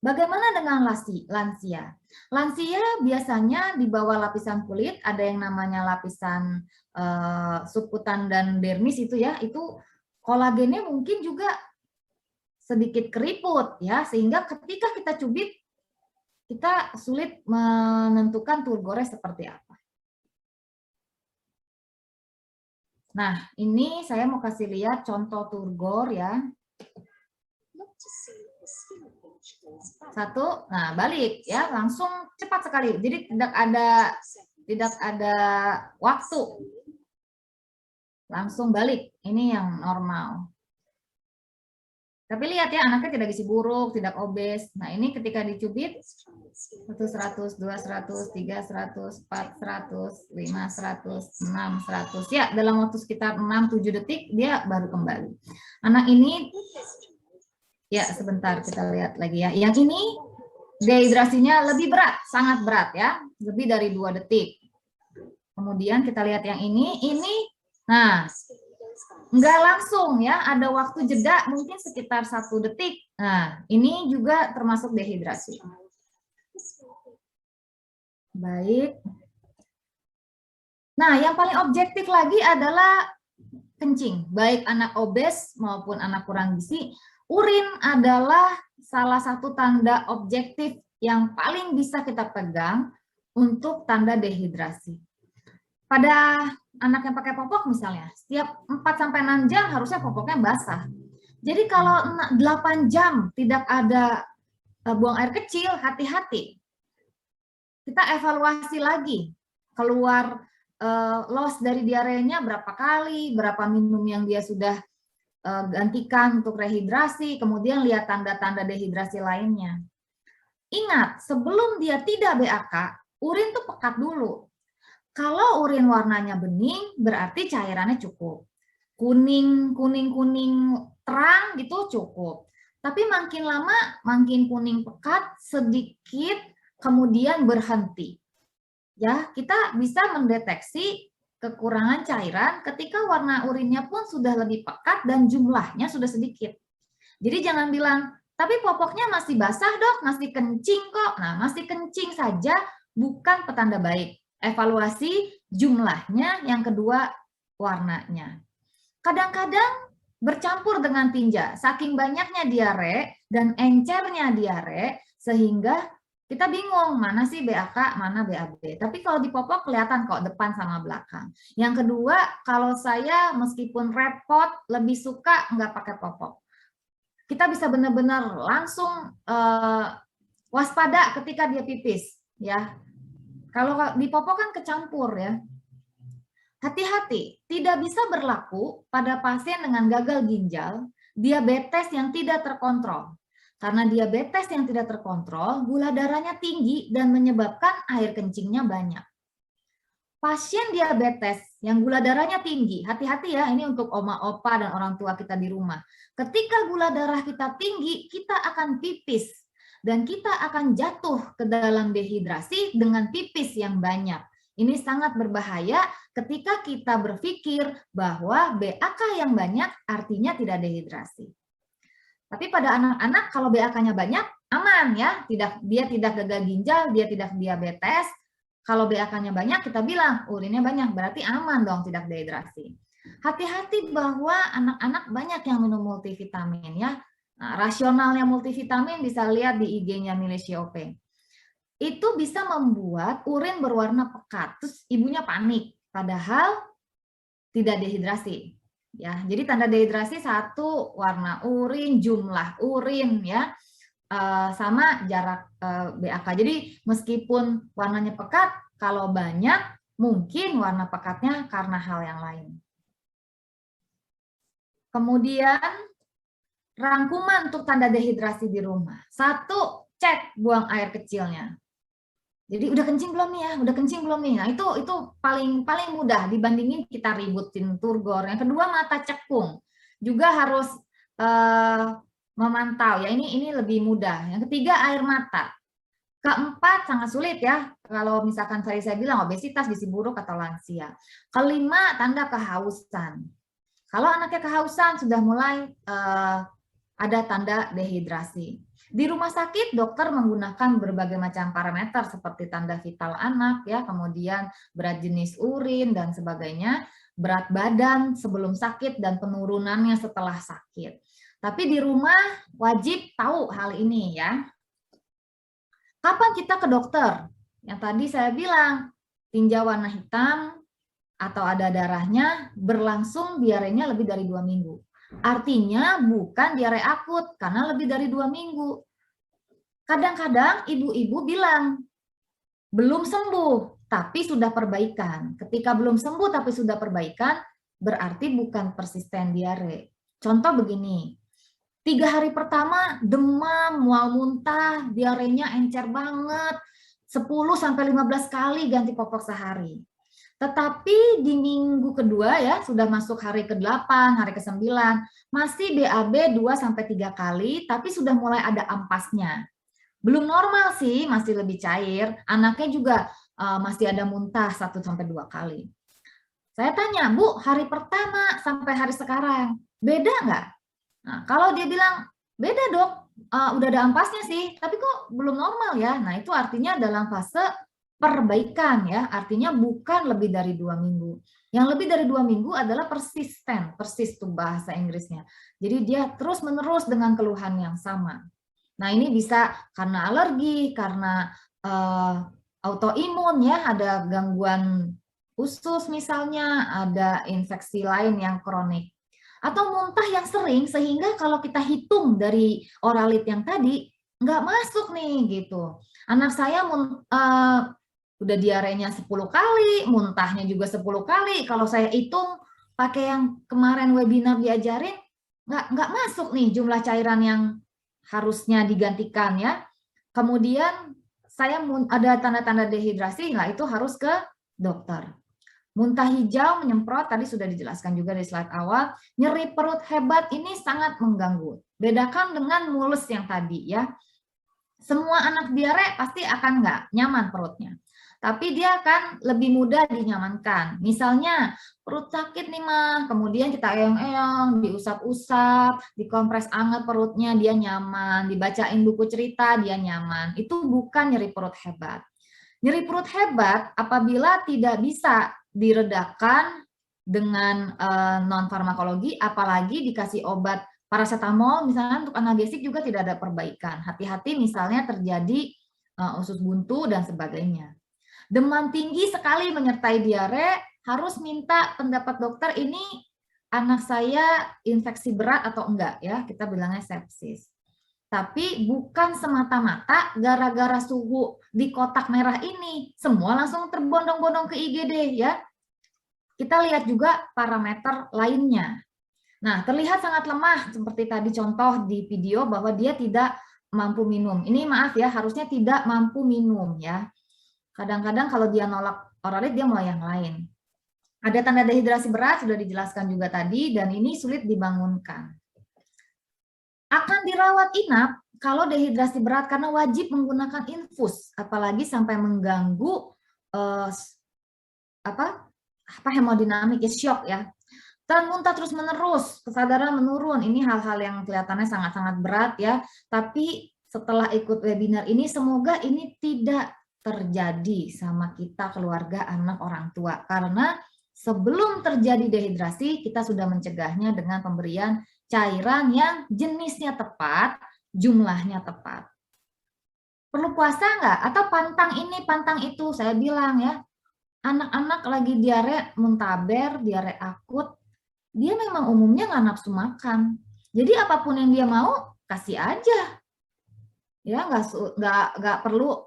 Bagaimana dengan lansia? Lansia biasanya di bawah lapisan kulit ada yang namanya lapisan subkutan dan dermis itu ya, itu kolagennya mungkin juga sedikit keriput ya, sehingga ketika kita cubit kita sulit menentukan turgornya seperti apa. Nah, ini saya mau kasih lihat contoh turgor ya. Satu, nah balik ya, langsung cepat sekali. Jadi tidak ada waktu. Langsung balik. Ini yang normal. Tapi lihat ya, anaknya tidak gizi buruk, tidak obes. Nah, ini ketika dicubit 100, 200, 300, 400, 500, 600. Ya, dalam waktu sekitar 6-7 detik dia baru kembali. Anak ini ya, sebentar kita lihat lagi ya. Yang ini dehidrasinya lebih berat, sangat berat ya, lebih dari 2 detik. Kemudian kita lihat yang ini nah, enggak langsung ya, ada waktu jeda mungkin sekitar 1 detik. Nah, ini juga termasuk dehidrasi. Baik. Nah, yang paling objektif lagi adalah kencing, baik anak obes maupun anak kurang gizi. Urin adalah salah satu tanda objektif yang paling bisa kita pegang untuk tanda dehidrasi. Pada anak yang pakai popok misalnya, setiap 4-6 jam harusnya popoknya basah. Jadi kalau 8 jam tidak ada buang air kecil, hati-hati. Kita evaluasi lagi, keluar loss dari diarenya berapa kali, berapa minum yang dia sudah gantikan untuk rehidrasi, kemudian lihat tanda-tanda dehidrasi lainnya. Ingat, sebelum dia tidak BAK, urin tuh pekat dulu. Kalau urin warnanya bening, berarti cairannya cukup. Kuning terang gitu cukup. Tapi makin lama, makin kuning pekat, sedikit, kemudian berhenti. Ya, kita bisa mendeteksi kekurangan cairan ketika warna urinnya pun sudah lebih pekat dan jumlahnya sudah sedikit. Jadi jangan bilang, tapi popoknya masih basah dok, masih kencing kok. Nah, masih kencing saja bukan petanda baik. Evaluasi jumlahnya, yang kedua warnanya. Kadang-kadang bercampur dengan tinja, saking banyaknya diare dan encernya diare, sehingga kita bingung mana sih BAK, mana BAB. Tapi kalau di popok kelihatan kok depan sama belakang. Yang kedua, kalau saya meskipun repot, lebih suka nggak pakai popok. Kita bisa benar-benar langsung waspada ketika dia pipis. Ya, kalau di popok kan kecampur ya. Hati-hati, tidak bisa berlaku pada pasien dengan gagal ginjal, diabetes yang tidak terkontrol. Karena diabetes yang tidak terkontrol, gula darahnya tinggi dan menyebabkan air kencingnya banyak. Pasien diabetes yang gula darahnya tinggi, hati-hati ya, ini untuk oma opa dan orang tua kita di rumah. Ketika gula darah kita tinggi, kita akan pipis. Dan kita akan jatuh ke dalam dehidrasi dengan pipis yang banyak. Ini sangat berbahaya ketika kita berpikir bahwa BAK yang banyak artinya tidak dehidrasi. Tapi pada anak-anak kalau BAK-nya banyak, aman ya. Dia tidak gagal ginjal, dia tidak diabetes. Kalau BAK-nya banyak, kita bilang urinnya banyak, berarti aman dong, tidak dehidrasi. Hati-hati bahwa anak-anak banyak yang minum multivitamin ya. Nah, rasionalnya multivitamin bisa lihat di IG-nya Milesiope. Itu bisa membuat urin berwarna pekat, terus ibunya panik, padahal tidak dehidrasi. Ya, jadi tanda dehidrasi satu, warna urin, jumlah urin ya, sama jarak BAK. Jadi meskipun warnanya pekat, kalau banyak mungkin warna pekatnya karena hal yang lain. Kemudian rangkuman untuk tanda dehidrasi di rumah. Satu, cek buang air kecilnya. Jadi udah kencing belum nih ya? Udah kencing belum nih? Nah, itu paling mudah dibandingin kita ributin turgor. Yang kedua, mata cekung. Juga harus memantau ya. Ini lebih mudah. Yang ketiga, air mata. Keempat, sangat sulit ya. Kalau misalkan tadi saya bilang obesitas, gizi buruk atau lansia. Kelima, tanda kehausan. Kalau anaknya kehausan sudah mulai ada tanda dehidrasi. Di rumah sakit, dokter menggunakan berbagai macam parameter seperti tanda vital anak, ya, kemudian berat jenis urin dan sebagainya, berat badan sebelum sakit dan penurunannya setelah sakit. Tapi di rumah wajib tahu hal ini, ya. Kapan kita ke dokter? Yang tadi saya bilang, tinja warna hitam atau ada darahnya berlangsung diarenya lebih dari 2 minggu. Artinya bukan diare akut karena lebih dari 2 minggu. Kadang-kadang ibu-ibu bilang, belum sembuh, tapi sudah perbaikan. Ketika belum sembuh tapi sudah perbaikan, berarti bukan persisten diare. Contoh begini, 3 hari pertama demam, mual muntah, diarenya encer banget, 10-15 kali ganti popok sehari. Tetapi di minggu kedua, ya, sudah masuk hari ke-8, hari ke-9, masih BAB 2-3 kali, tapi sudah mulai ada ampasnya. Belum normal sih, masih lebih cair, anaknya juga masih ada muntah 1-2 kali. Saya tanya, Bu, hari pertama sampai hari sekarang, beda nggak? Nah, kalau dia bilang, beda dok, udah ada ampasnya sih, tapi kok belum normal ya? Nah, itu artinya dalam fase perbaikan, ya, artinya bukan lebih dari 2 minggu. Yang lebih dari 2 minggu adalah persisten, persis tuh bahasa Inggrisnya. Jadi dia terus-menerus dengan keluhan yang sama. Nah, ini bisa karena alergi, karena autoimun, ya, ada gangguan usus misalnya, ada infeksi lain yang kronik. Atau muntah yang sering sehingga kalau kita hitung dari oralit yang tadi nggak masuk nih gitu. Anak saya udah diarenya 10 kali, muntahnya juga 10 kali. Kalau saya hitung pakai yang kemarin webinar diajarin, nggak masuk nih jumlah cairan yang harusnya digantikan, ya. Kemudian saya ada tanda-tanda dehidrasi, nah itu harus ke dokter. Muntah hijau, menyemprot, tadi sudah dijelaskan juga di slide awal. Nyeri perut hebat ini sangat mengganggu. Bedakan dengan mules yang tadi, ya. Semua anak diare pasti akan nggak nyaman perutnya. Tapi dia akan lebih mudah dinyamankan. Misalnya perut sakit nih mah, kemudian kita eyong-eyong, diusap-usap, dikompres anget perutnya, dia nyaman. Dibacain buku cerita, dia nyaman. Itu bukan nyeri perut hebat. Nyeri perut hebat apabila tidak bisa diredakan dengan non-farmakologi, apalagi dikasih obat paracetamol, misalnya untuk analgesik juga tidak ada perbaikan. Hati-hati misalnya terjadi usus buntu dan sebagainya. Demam tinggi sekali menyertai diare, harus minta pendapat dokter, ini anak saya infeksi berat atau enggak, ya, kita bilangnya sepsis. Tapi bukan semata-mata gara-gara suhu di kotak merah ini, semua langsung terbondong-bondong ke IGD, ya. Kita lihat juga parameter lainnya. Nah, terlihat sangat lemah, seperti tadi contoh di video bahwa dia tidak mampu minum. Ini maaf ya, harusnya tidak mampu minum, ya. Kadang-kadang kalau dia nolak oralit, dia mau yang lain. Ada tanda dehidrasi berat, sudah dijelaskan juga tadi, dan ini sulit dibangunkan. Akan dirawat inap kalau dehidrasi berat karena wajib menggunakan infus, apalagi sampai mengganggu hemodinamik, ya, shock, ya. Dan muntah terus-menerus, kesadaran menurun, ini hal-hal yang kelihatannya sangat-sangat berat, ya. Tapi setelah ikut webinar ini, semoga ini tidak terjadi sama kita, keluarga, anak, orang tua. Karena sebelum terjadi dehidrasi, kita sudah mencegahnya dengan pemberian cairan yang jenisnya tepat, jumlahnya tepat. Perlu puasa nggak? Atau pantang ini, pantang itu? Saya bilang, ya, anak-anak lagi diare muntaber, diare akut, dia memang umumnya nggak nafsu makan. Jadi apapun yang dia mau, kasih aja. Ya, nggak perlu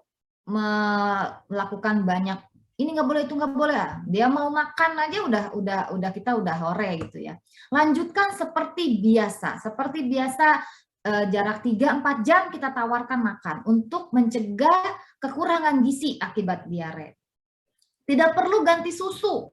melakukan banyak, ini nggak boleh, itu nggak boleh. Dia mau makan aja udah kita udah hore gitu, ya. Lanjutkan seperti biasa, jarak 3-4 jam kita tawarkan makan untuk mencegah kekurangan gizi akibat diare. Tidak perlu ganti susu.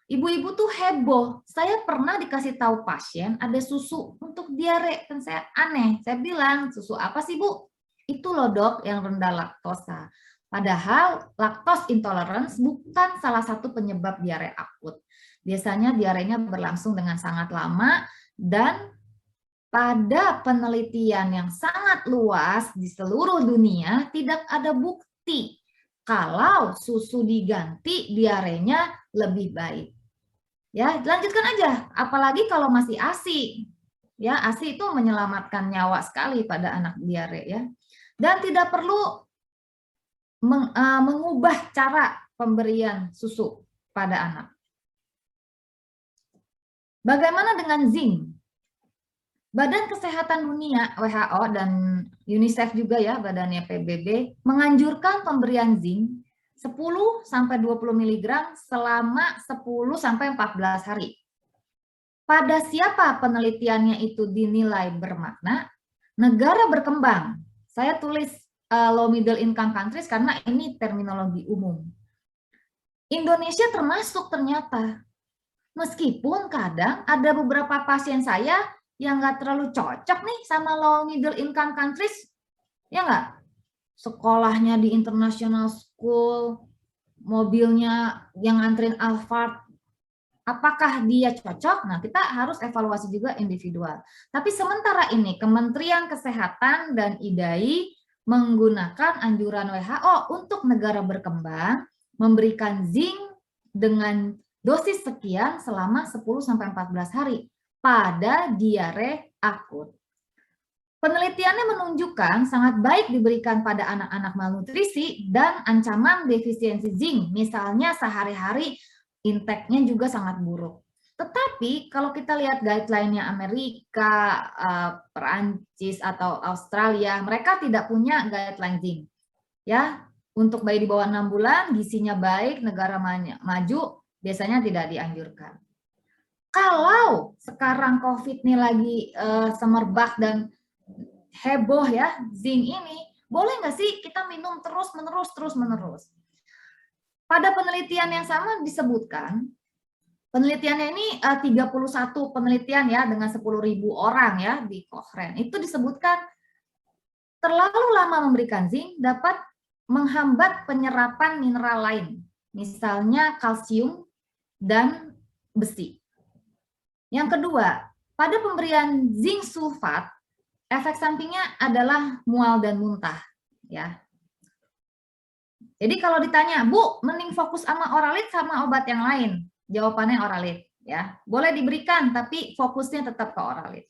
Ibu-ibu tuh heboh. Saya pernah dikasih tahu pasien ada susu untuk diare, kan saya aneh. Saya bilang, susu apa sih Bu? Itu loh dok yang rendah laktosa. Padahal lactose intolerance bukan salah satu penyebab diare akut. Biasanya diarenya berlangsung dengan sangat lama dan pada penelitian yang sangat luas di seluruh dunia tidak ada bukti kalau susu diganti diarenya lebih baik. Ya, lanjutkan aja, apalagi kalau masih ASI. Ya, ASI itu menyelamatkan nyawa sekali pada anak diare ya. Dan tidak perlu mengubah cara pemberian susu pada anak. Bagaimana dengan zinc? Badan Kesehatan Dunia WHO dan UNICEF juga ya, badannya PBB, menganjurkan pemberian zinc 10-20 mg selama 10-14 hari. Pada siapa penelitiannya itu dinilai bermakna? Negara berkembang. Saya tulis low middle income countries karena ini terminologi umum. Indonesia termasuk ternyata. Meskipun kadang ada beberapa pasien saya yang nggak terlalu cocok nih sama low middle income countries, ya nggak? Sekolahnya di international school, mobilnya yang nganterin Alphard, apakah dia cocok? Nah, kita harus evaluasi juga individual. Tapi sementara ini Kementerian Kesehatan dan IDAI menggunakan anjuran WHO untuk negara berkembang memberikan zinc dengan dosis sekian selama 10-14 hari pada diare akut. Penelitiannya menunjukkan sangat baik diberikan pada anak-anak malnutrisi dan ancaman defisiensi zinc, misalnya sehari-hari intake-nya juga sangat buruk. Tetapi kalau kita lihat guideline-nya Amerika, Perancis atau Australia, mereka tidak punya guideline zinc. Ya, untuk bayi di bawah 6 bulan, gizinya baik, negara maju, biasanya tidak dianjurkan. Kalau sekarang COVID ini lagi semerbak dan heboh ya, zinc ini, boleh nggak sih kita minum terus-menerus? Pada penelitian yang sama disebutkan, penelitiannya ini 31 penelitian ya dengan 10.000 orang ya di Cochrane. Itu disebutkan terlalu lama memberikan zinc dapat menghambat penyerapan mineral lain, misalnya kalsium dan besi. Yang kedua, pada pemberian zinc sulfat, efek sampingnya adalah mual dan muntah. Ya. Jadi kalau ditanya, Bu, mending fokus sama Oralit sama obat yang lain? Jawabannya Oralit. Ya. Boleh diberikan, tapi fokusnya tetap ke Oralit.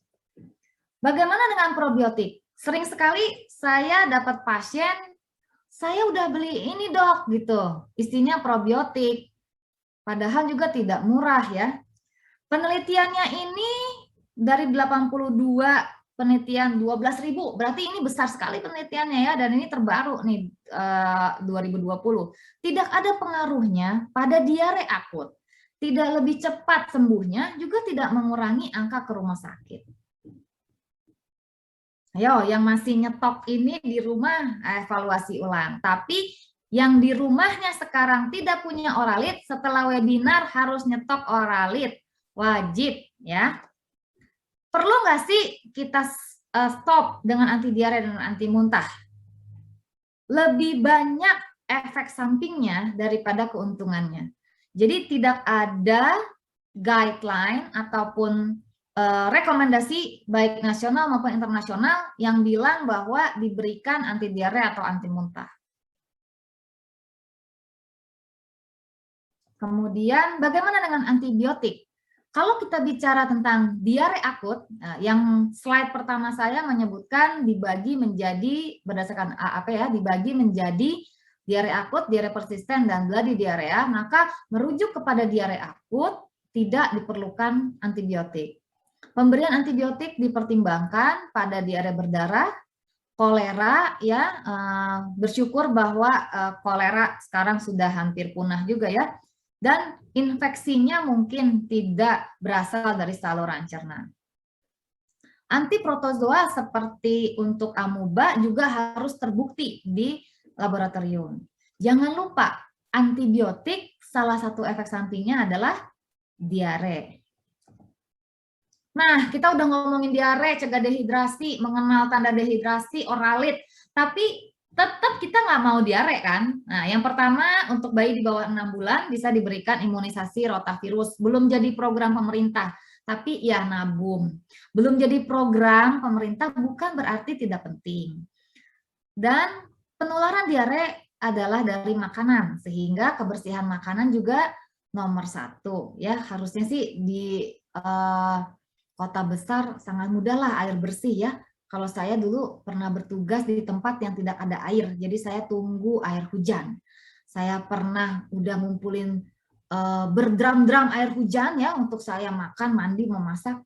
Bagaimana dengan probiotik? Sering sekali saya dapat pasien, saya udah beli ini dok, gitu. Isinya probiotik. Padahal juga tidak murah ya. Penelitiannya ini dari 82 penelitian 12.000, berarti ini besar sekali penelitiannya ya, dan ini terbaru nih 2020. Tidak ada pengaruhnya pada diare akut, tidak lebih cepat sembuhnya, juga tidak mengurangi angka ke rumah sakit. Ayo, yang masih nyetok ini di rumah evaluasi ulang, tapi yang di rumahnya sekarang tidak punya Oralit, setelah webinar harus nyetok Oralit. Wajib ya. Perlu nggak sih kita stop dengan anti diare dan anti muntah? Lebih banyak efek sampingnya daripada keuntungannya. Jadi tidak ada guideline ataupun rekomendasi baik nasional maupun internasional yang bilang bahwa diberikan anti diare atau anti muntah. Kemudian bagaimana dengan antibiotik? Kalau kita bicara tentang diare akut, yang slide pertama saya menyebutkan dibagi menjadi berdasarkan AAP ya, dibagi menjadi diare akut, diare persisten, dan bloody diarrhea, maka merujuk kepada diare akut tidak diperlukan antibiotik. Pemberian antibiotik dipertimbangkan pada diare berdarah, kolera ya, bersyukur bahwa kolera sekarang sudah hampir punah juga ya. Dan infeksinya mungkin tidak berasal dari saluran cerna. Antiprotozoa seperti untuk amuba juga harus terbukti di laboratorium. Jangan lupa, antibiotik salah satu efek sampingnya adalah diare. Nah, kita udah ngomongin diare, cegah dehidrasi, mengenal tanda dehidrasi, Oralit, tapi tetap kita nggak mau diare kan? Nah, yang pertama untuk bayi di bawah 6 bulan bisa diberikan imunisasi rotavirus. Belum jadi program pemerintah, tapi ya nabung. Belum jadi program pemerintah bukan berarti tidak penting. Dan penularan diare adalah dari makanan, sehingga kebersihan makanan juga nomor 1 ya. Harusnya sih di kota besar sangat mudah lah air bersih ya. Kalau saya dulu pernah bertugas di tempat yang tidak ada air, jadi saya tunggu air hujan. Saya pernah udah ngumpulin berdram-dram air hujan ya untuk saya makan, mandi, memasak,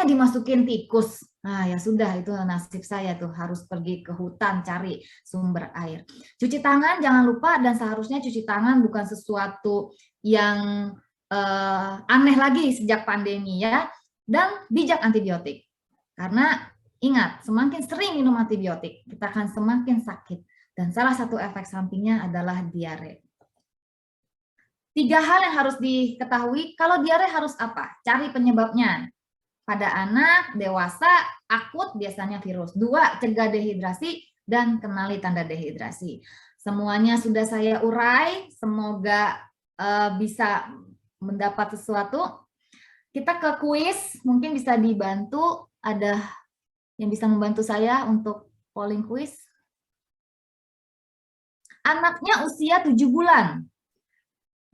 dimasukin tikus. Nah ya sudah, itu nasib saya tuh, harus pergi ke hutan cari sumber air. Cuci tangan jangan lupa, dan seharusnya cuci tangan bukan sesuatu yang aneh lagi sejak pandemi ya. Dan bijak antibiotik, karena ingat, semakin sering minum antibiotik kita akan semakin sakit, dan salah satu efek sampingnya adalah diare. 3 hal yang harus diketahui kalau diare harus apa? Cari penyebabnya. Pada anak, dewasa, akut biasanya virus. 2, cegah dehidrasi dan kenali tanda dehidrasi. Semuanya sudah saya urai, semoga bisa mendapat sesuatu. Kita ke kuis, mungkin bisa dibantu, ada yang bisa membantu saya untuk polling kuis. Anaknya usia 7 bulan.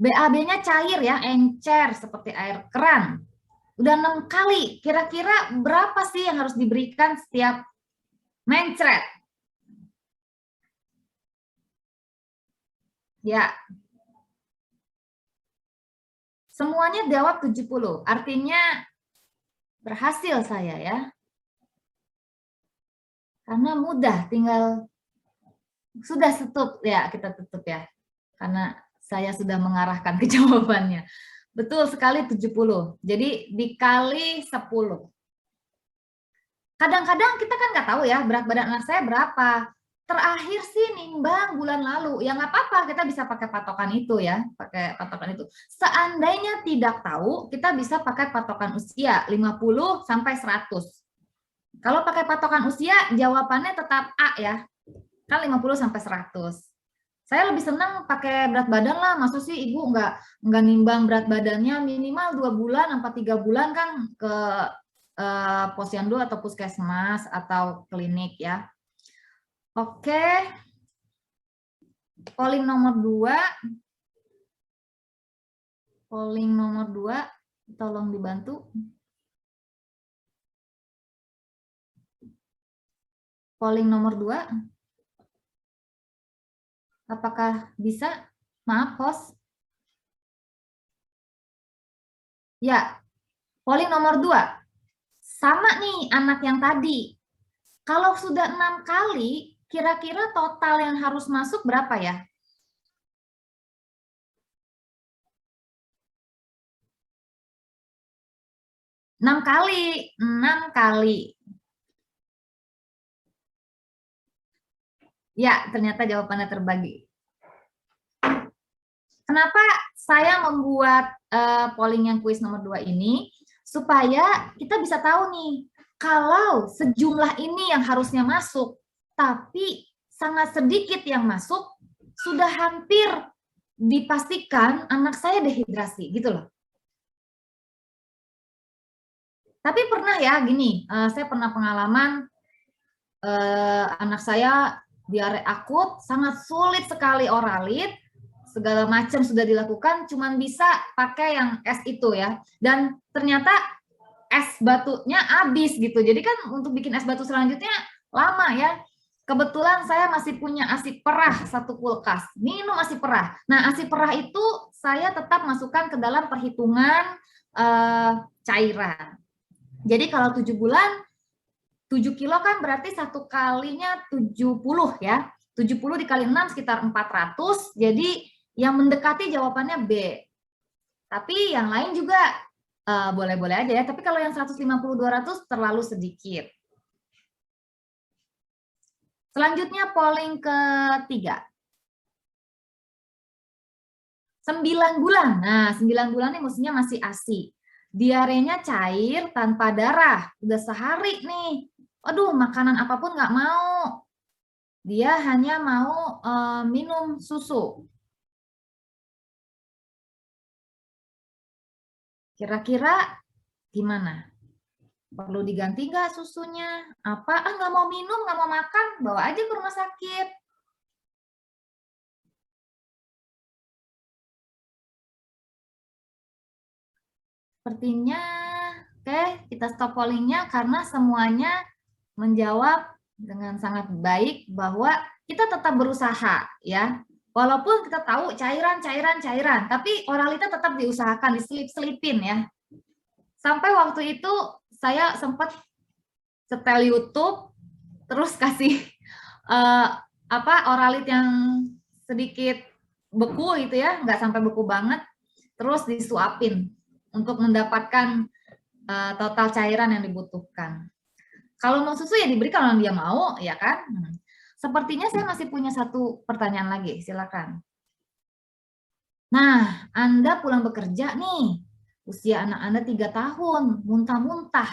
BAB-nya cair ya, encer seperti air keran. Udah 6 kali, kira-kira berapa sih yang harus diberikan setiap mencret? Ya. Semuanya jawab 70, artinya berhasil saya ya. Karena mudah, tinggal sudah tutup ya, kita tutup ya. Karena saya sudah mengarahkan ke jawabannya. Betul sekali 70. Jadi dikali 10. Kadang-kadang kita kan nggak tahu ya berat badan anak saya berapa. Terakhir sih nimbang bulan lalu. Ya nggak apa-apa, kita bisa pakai patokan itu ya, pakai patokan itu. Seandainya tidak tahu, kita bisa pakai patokan usia 50 sampai 100. Kalau pakai patokan usia, jawabannya tetap A ya. Kan 50 sampai 100. Saya lebih senang pakai berat badan lah. Maksud sih ibu nggak nimbang berat badannya minimal 2 bulan sampai 3 bulan kan ke posyandu atau puskesmas atau klinik ya. Oke. Polling nomor 2. Polling nomor 2, tolong dibantu. Polling nomor 2. Apakah bisa? Maaf, host. Ya, polling nomor 2. Sama nih anak yang tadi. Kalau sudah 6 kali, kira-kira total yang harus masuk berapa ya? Enam kali. Ya, ternyata jawabannya terbagi. Kenapa saya membuat polling yang kuis nomor 2 ini? Supaya kita bisa tahu nih, kalau sejumlah ini yang harusnya masuk, tapi sangat sedikit yang masuk, sudah hampir dipastikan anak saya dehidrasi, gitu loh. Tapi pernah ya gini, saya pernah pengalaman anak saya diare akut, sangat sulit sekali oralit, segala macam sudah dilakukan, cuman bisa pakai yang es itu ya. Dan ternyata es batunya habis gitu. Jadi kan untuk bikin es batu selanjutnya lama ya. Kebetulan saya masih punya ASI perah 1 kulkas. Minum ASI perah. Nah, ASI perah itu saya tetap masukkan ke dalam perhitungan cairan. Jadi kalau 7 bulan, 7 kilo kan berarti 1 kalinya 70 ya. 70 dikali 6 sekitar 400. Jadi yang mendekati jawabannya B. Tapi yang lain juga boleh-boleh aja ya. Tapi kalau yang 150-200 terlalu sedikit. Selanjutnya polling ketiga. 9 bulan. Nah, 9 bulan ini mestinya masih ASI. Diarenya cair tanpa darah. Udah sehari nih. Aduh, makanan apapun nggak mau. Dia hanya mau minum susu. Kira-kira Gimana? Perlu diganti nggak susunya? Apa? Ah, nggak mau minum, nggak mau makan, bawa aja ke rumah sakit. Sepertinya, oke, kita stop pollingnya karena semuanya menjawab dengan sangat baik bahwa kita tetap berusaha, ya. Walaupun kita tahu cairan, tapi oralita tetap diusahakan, diselip-selipin ya. Sampai waktu itu saya sempat setel YouTube, terus kasih oralit yang sedikit beku itu ya, nggak sampai beku banget, terus disuapin untuk mendapatkan total cairan yang dibutuhkan. Kalau mau susu ya diberikan kalau dia mau, ya kan? Sepertinya saya masih punya satu pertanyaan lagi, silakan. Nah, Anda pulang bekerja nih, usia anak Anda 3 tahun, muntah-muntah.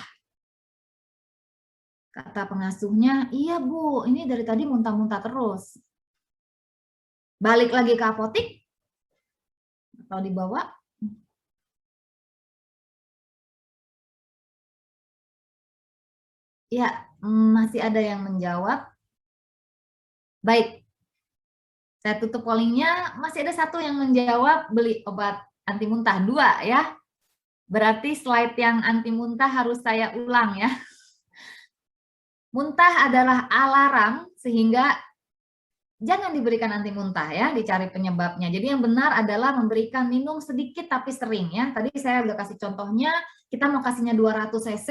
Kata pengasuhnya, iya Bu, ini dari tadi muntah-muntah terus. Balik lagi ke apotik, atau dibawa? Ya, masih ada yang menjawab. Baik, saya tutup pollingnya, masih ada satu yang menjawab beli obat anti muntah, 2 ya. Berarti slide yang anti muntah harus saya ulang ya. Muntah adalah alarm sehingga jangan diberikan anti muntah ya, dicari penyebabnya. Jadi yang benar adalah memberikan minum sedikit tapi sering ya. Tadi saya udah kasih contohnya, kita mau kasihnya 200 cc,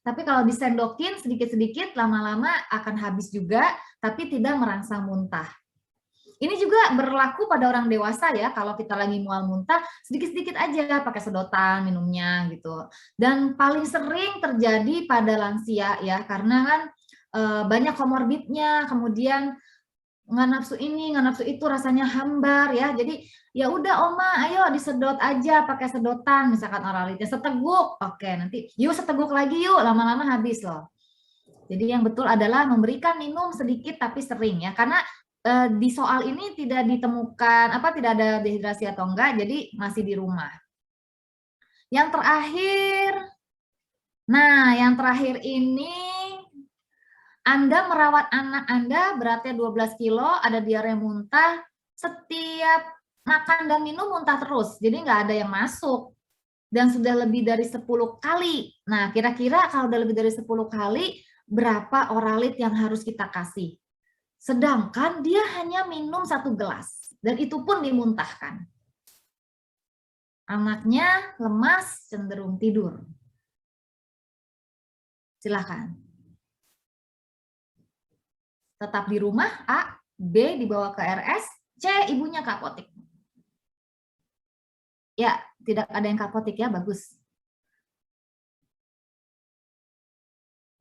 tapi kalau disendokin sedikit-sedikit lama-lama akan habis juga, tapi tidak merangsang muntah. Ini juga berlaku pada orang dewasa ya, kalau kita lagi mual muntah, sedikit-sedikit aja pakai sedotan minumnya gitu. Dan paling sering terjadi pada lansia ya, karena kan banyak komorbidnya, kemudian nggak nafsu ini, nggak nafsu itu, rasanya hambar ya. Jadi ya udah Oma, ayo disedot aja pakai sedotan, misalkan oralitnya seteguk, oke nanti yuk seteguk lagi yuk, lama-lama habis loh. Jadi yang betul adalah memberikan minum sedikit tapi sering ya, karena di soal ini tidak ditemukan tidak ada dehidrasi atau enggak, jadi masih di rumah. Yang terakhir ini Anda merawat anak Anda beratnya 12 kilo, ada diare muntah, setiap makan dan minum muntah terus, jadi nggak ada yang masuk. Dan sudah lebih dari 10 kali. Nah, kira-kira kalau udah lebih dari 10 kali, berapa oralit yang harus kita kasih? Sedangkan dia hanya minum 1 gelas, dan itu pun dimuntahkan. Anaknya lemas, cenderung tidur. Silakan. Tetap di rumah, A, B dibawa ke RS, C ibunya ke apotik. Ya, tidak ada yang ke apotik ya, bagus.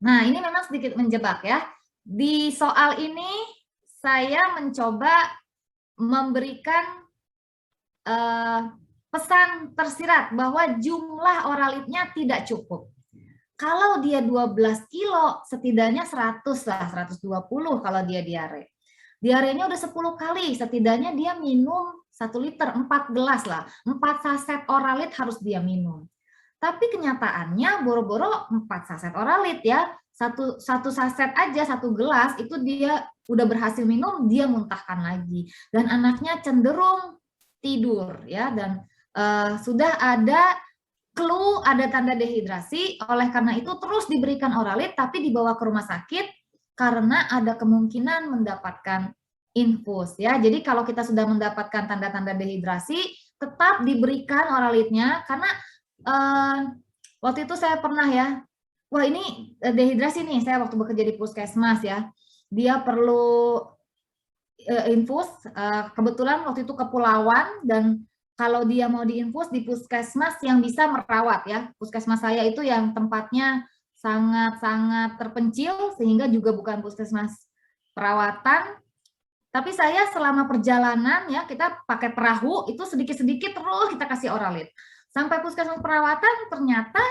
Nah, ini memang sedikit menjebak ya. Di soal ini saya mencoba memberikan pesan tersirat bahwa jumlah oralitnya tidak cukup. Kalau dia 12 kilo, setidaknya 100 lah, 120 kalau dia diare. Diarenya udah 10 kali, setidaknya dia minum 1 liter, 4 gelas lah. 4 saset oralit harus dia minum. Tapi kenyataannya boro-boro 4 saset oralit ya. Satu saset aja, 1 gelas, itu dia udah berhasil minum, dia muntahkan lagi. Dan anaknya cenderung tidur ya, dan sudah ada clue, ada tanda dehidrasi, oleh karena itu terus diberikan oralit tapi dibawa ke rumah sakit karena ada kemungkinan mendapatkan infus ya. Jadi kalau kita sudah mendapatkan tanda-tanda dehidrasi, tetap diberikan oralitnya karena waktu itu saya pernah ya, wah ini dehidrasi nih, saya waktu bekerja di puskesmas ya, dia perlu infus, kebetulan waktu itu kepulauan, dan kalau dia mau diinfus di puskesmas yang bisa merawat ya, puskesmas saya itu yang tempatnya sangat-sangat terpencil, sehingga juga bukan puskesmas perawatan, tapi saya selama perjalanan ya, kita pakai perahu, itu sedikit-sedikit terus kita kasih oralit. Sampai puskesmas perawatan ternyata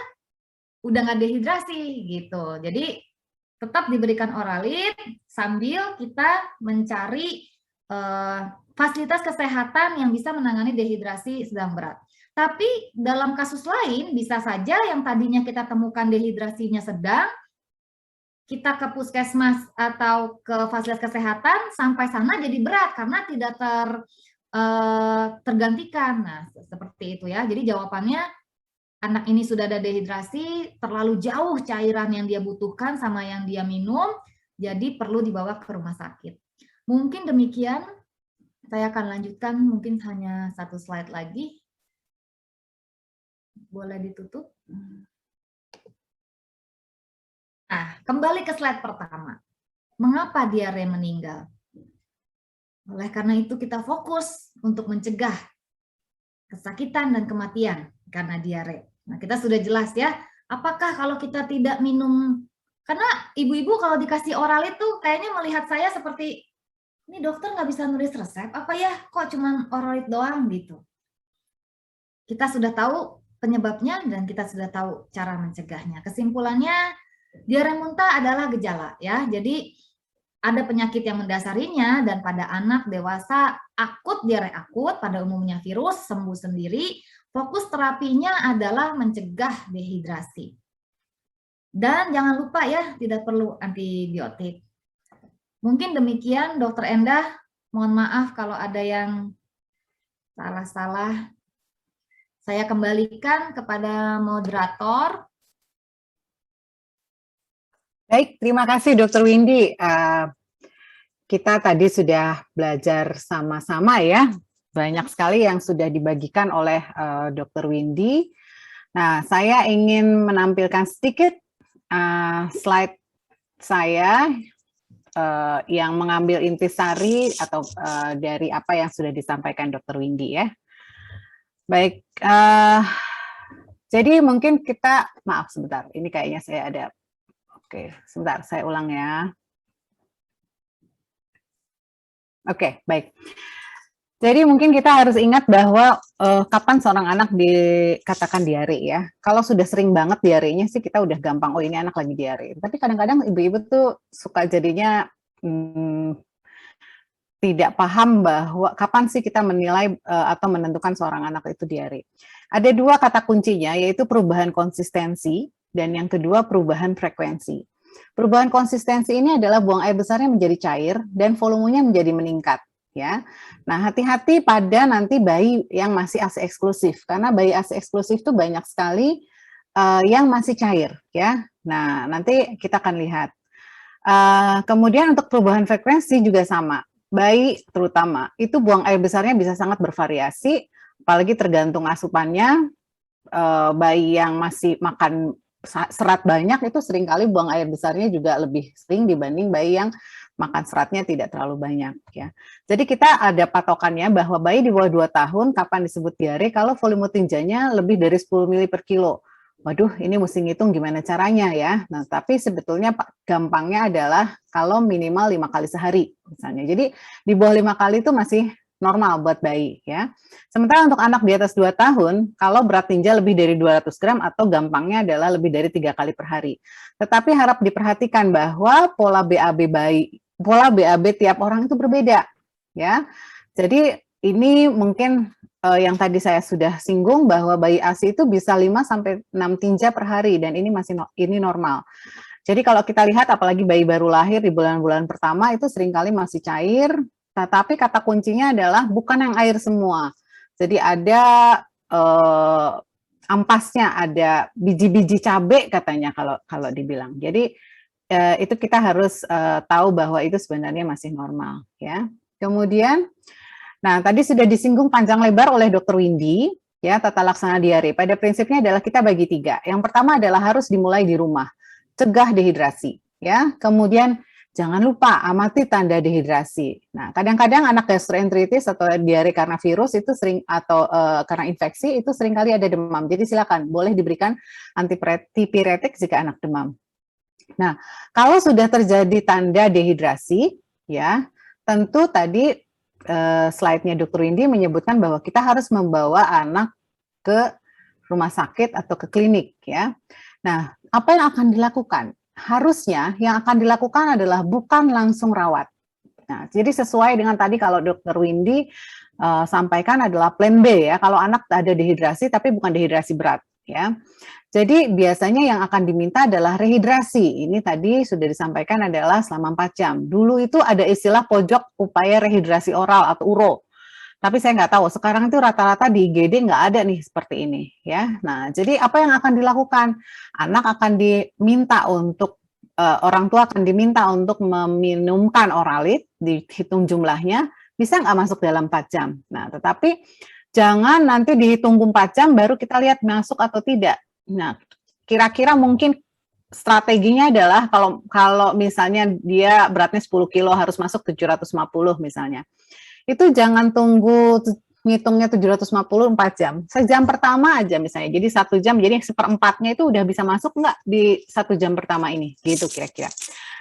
udah nggak dehidrasi gitu. Jadi tetap diberikan oralit sambil kita mencari fasilitas kesehatan yang bisa menangani dehidrasi sedang berat. Tapi dalam kasus lain bisa saja yang tadinya kita temukan dehidrasinya sedang, kita ke puskesmas atau ke fasilitas kesehatan, sampai sana jadi berat karena tidak tergantikan. Nah, seperti itu ya. Jadi jawabannya, anak ini sudah ada dehidrasi, terlalu jauh cairan yang dia butuhkan sama yang dia minum, jadi perlu dibawa ke rumah sakit. Mungkin demikian, saya akan lanjutkan mungkin hanya 1 slide lagi. Boleh ditutup? Nah, kembali ke slide pertama. Mengapa diare meninggal? Oleh karena itu kita fokus untuk mencegah kesakitan dan kematian karena diare. Nah, kita sudah jelas ya, apakah kalau kita tidak minum, karena ibu-ibu kalau dikasih oral itu kayaknya melihat saya seperti, ini dokter nggak bisa nulis resep, apa ya, kok cuman oralit doang gitu. Kita sudah tahu penyebabnya dan kita sudah tahu cara mencegahnya. Kesimpulannya, diare muntah adalah gejala ya. Jadi ada penyakit yang mendasarinya dan pada anak dewasa akut diare akut, pada umumnya virus, sembuh sendiri. Fokus terapinya adalah mencegah dehidrasi. Dan jangan lupa ya, tidak perlu antibiotik. Mungkin demikian Dokter Endah, mohon maaf kalau ada yang salah-salah. Saya kembalikan kepada moderator. Baik, terima kasih Dr. Windy. Kita tadi sudah belajar sama-sama ya. Banyak sekali yang sudah dibagikan oleh Dr. Windy. Nah, saya ingin menampilkan sedikit slide saya yang mengambil intisari atau dari apa yang sudah disampaikan Dr. Windy ya. Baik, jadi mungkin kita, maaf sebentar, ini kayaknya saya ada, oke, sebentar, saya ulang ya. Oke, baik. Jadi mungkin kita harus ingat bahwa kapan seorang anak dikatakan diare ya. Kalau sudah sering banget diarenya sih kita udah gampang, oh ini anak lagi diare. Tapi kadang-kadang ibu-ibu tuh suka jadinya tidak paham bahwa kapan sih kita menilai atau menentukan seorang anak itu diare. Ada 2 kata kuncinya, yaitu perubahan konsistensi dan yang kedua perubahan frekuensi. Perubahan konsistensi ini adalah buang air besarnya menjadi cair dan volumenya menjadi meningkat. Ya, nah hati-hati pada nanti bayi yang masih ASI eksklusif, karena bayi ASI eksklusif itu banyak sekali yang masih cair. Ya, nah nanti kita akan lihat. Kemudian untuk perubahan frekuensi juga sama. Bayi terutama itu buang air besarnya bisa sangat bervariasi, apalagi tergantung asupannya. Bayi yang masih makan serat banyak itu seringkali buang air besarnya juga lebih sering dibanding bayi yang makan seratnya tidak terlalu banyak ya. Jadi kita ada patokannya bahwa bayi di bawah 2 tahun kapan disebut diare kalau volume tinjanya lebih dari 10 ml per kilo. Waduh, ini mesti ngitung gimana caranya ya. Nah, tapi sebetulnya gampangnya adalah kalau minimal 5 kali sehari misalnya. Jadi di bawah 5 kali itu masih normal buat bayi ya. Sementara untuk anak di atas 2 tahun, kalau berat tinja lebih dari 200 gram atau gampangnya adalah lebih dari 3 kali per hari. Tetapi harap diperhatikan bahwa pola BAB tiap orang itu berbeda ya. Jadi ini mungkin yang tadi saya sudah singgung bahwa bayi ASI itu bisa 5 sampai 6 tinja per hari dan ini masih normal. Jadi kalau kita lihat apalagi bayi baru lahir di bulan-bulan pertama itu seringkali masih cair, tapi kata kuncinya adalah bukan yang air semua. Jadi ada ampasnya, ada biji-biji cabai katanya kalau dibilang. Jadi itu kita harus tahu bahwa itu sebenarnya masih normal ya. Kemudian nah, tadi sudah disinggung panjang lebar oleh Dr. Windy, ya, tata laksana diare. Pada prinsipnya adalah kita bagi 3. Yang pertama adalah harus dimulai di rumah, cegah dehidrasi, ya. Kemudian jangan lupa amati tanda dehidrasi. Nah, kadang-kadang anak gastroenteritis atau diare karena virus itu sering atau karena infeksi itu seringkali ada demam. Jadi silakan boleh diberikan antipiretik jika anak demam. Nah, kalau sudah terjadi tanda dehidrasi, ya, tentu tadi slide-nya Dr. Windy menyebutkan bahwa kita harus membawa anak ke rumah sakit atau ke klinik ya. Nah, apa yang akan dilakukan? Harusnya yang akan dilakukan adalah bukan langsung rawat. Nah, jadi sesuai dengan tadi kalau Dr. Windy sampaikan adalah plan B ya, kalau anak ada dehidrasi tapi bukan dehidrasi berat ya. Jadi biasanya yang akan diminta adalah rehidrasi. Ini tadi sudah disampaikan adalah selama 4 jam. Dulu itu ada istilah pojok upaya rehidrasi oral atau URO. Tapi saya nggak tahu, sekarang itu rata-rata di IGD nggak ada nih seperti ini ya. Nah, jadi apa yang akan dilakukan? Anak akan diminta untuk, orang tua akan diminta untuk meminumkan oralit, dihitung jumlahnya, bisa nggak masuk dalam 4 jam. Nah, tetapi jangan nanti dihitung 4 jam baru kita lihat masuk atau tidak. Nah, kira-kira mungkin strateginya adalah kalau misalnya dia beratnya 10 kilo harus masuk 750 misalnya. Itu jangan tunggu ngitungnya 750 4 jam. Sejam pertama aja misalnya. Jadi 1 jam, jadi 1/4-nya itu udah bisa masuk nggak di 1 jam pertama ini? Gitu kira-kira.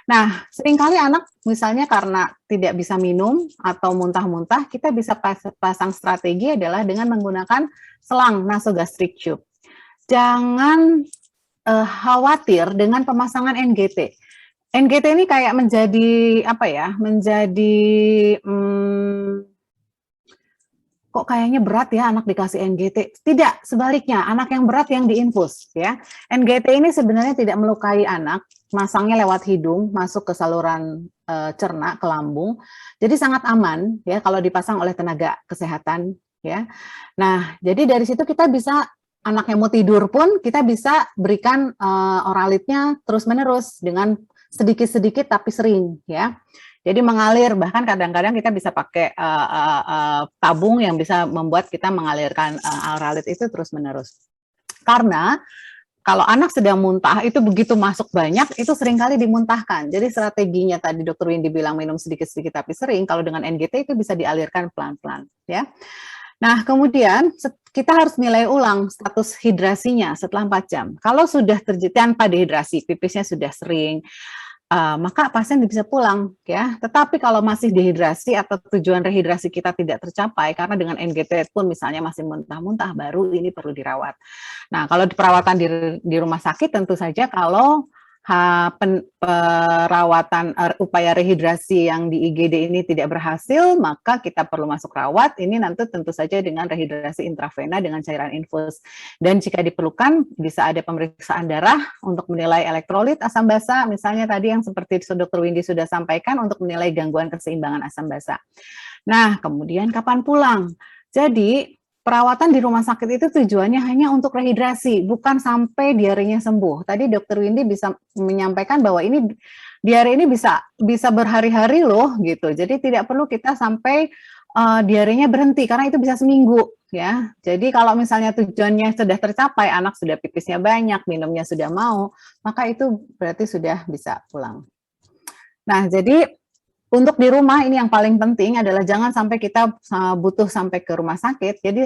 Nah, seringkali anak misalnya karena tidak bisa minum atau muntah-muntah, kita bisa pasang strategi adalah dengan menggunakan selang nasogastric tube. Jangan khawatir dengan pemasangan NGT. NGT ini kayak menjadi apa ya? Menjadi kok kayaknya berat ya anak dikasih NGT. Tidak, sebaliknya anak yang berat yang diinfus ya. NGT ini sebenarnya tidak melukai anak, masangnya lewat hidung, masuk ke saluran cerna, ke lambung. Jadi sangat aman ya kalau dipasang oleh tenaga kesehatan ya. Nah, jadi dari situ kita bisa anaknya mau tidur pun kita bisa berikan oralitnya terus-menerus dengan sedikit-sedikit tapi sering ya. Jadi mengalir, bahkan kadang-kadang kita bisa pakai tabung yang bisa membuat kita mengalirkan oralit itu terus-menerus. Karena kalau anak sedang muntah itu begitu masuk banyak itu seringkali dimuntahkan. Jadi strateginya tadi Dr. Windy bilang minum sedikit-sedikit tapi sering, kalau dengan NGT itu bisa dialirkan pelan-pelan ya. Nah, kemudian kita harus nilai ulang status hidrasinya setelah 4 jam. Kalau sudah terjadi tanpa dehidrasi, pipisnya sudah sering, maka pasien bisa pulang ya. Tetapi kalau masih dehidrasi atau tujuan rehidrasi kita tidak tercapai karena dengan NGT pun misalnya masih muntah-muntah, baru ini perlu dirawat. Nah, kalau di perawatan di rumah sakit tentu saja kalau perawatan upaya rehidrasi yang di IGD ini tidak berhasil, maka kita perlu masuk rawat. Ini nanti tentu saja dengan rehidrasi intravena dengan cairan infus. Dan jika diperlukan, bisa ada pemeriksaan darah untuk menilai elektrolit asam basa, misalnya tadi yang seperti Dr. Windy sudah sampaikan untuk menilai gangguan keseimbangan asam basa. Nah, kemudian kapan pulang? Jadi, perawatan di rumah sakit itu tujuannya hanya untuk rehidrasi, bukan sampai diarenya sembuh. Tadi Dr. Windy bisa menyampaikan bahwa ini diare ini bisa berhari-hari loh gitu. Jadi tidak perlu kita sampai diarenya berhenti karena itu bisa seminggu ya. Jadi kalau misalnya tujuannya sudah tercapai, anak sudah pipisnya banyak, minumnya sudah mau, maka itu berarti sudah bisa pulang. Nah, jadi untuk di rumah ini yang paling penting adalah jangan sampai kita butuh sampai ke rumah sakit. Jadi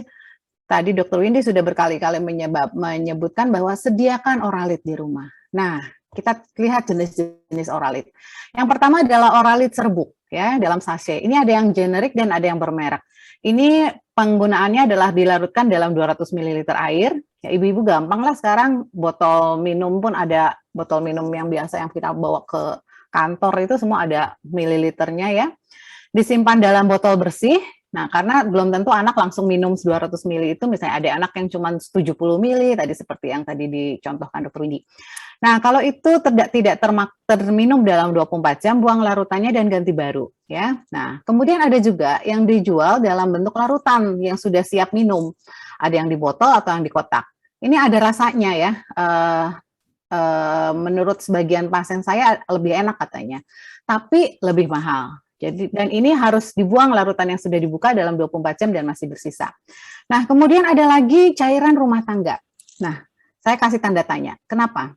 tadi Dr. Windy sudah berkali-kali menyebutkan bahwa sediakan oralit di rumah. Nah, kita lihat jenis-jenis oralit. Yang pertama adalah oralit serbuk ya dalam sachet. Ini ada yang generik dan ada yang bermerek. Ini penggunaannya adalah dilarutkan dalam 200 ml air. Ya, ibu-ibu gampang lah sekarang botol minum pun ada, botol minum yang biasa yang kita bawa ke kantor itu semua ada mililiternya ya. Disimpan dalam botol bersih. Nah, karena belum tentu anak langsung minum 200 ml itu, misalnya ada anak yang cuma 70 ml tadi seperti yang tadi dicontohkan Dr. Windy. Nah, kalau itu tidak terminum dalam 24 jam, buang larutannya dan ganti baru ya. Nah, kemudian ada juga yang dijual dalam bentuk larutan yang sudah siap minum. Ada yang di botol atau yang di kotak. Ini ada rasanya ya. Menurut sebagian pasien saya lebih enak katanya, tapi lebih mahal. Jadi dan ini harus dibuang larutan yang sudah dibuka dalam 24 jam dan masih bersisa. Nah, kemudian ada lagi cairan rumah tangga. Nah, saya kasih tanda tanya. Kenapa?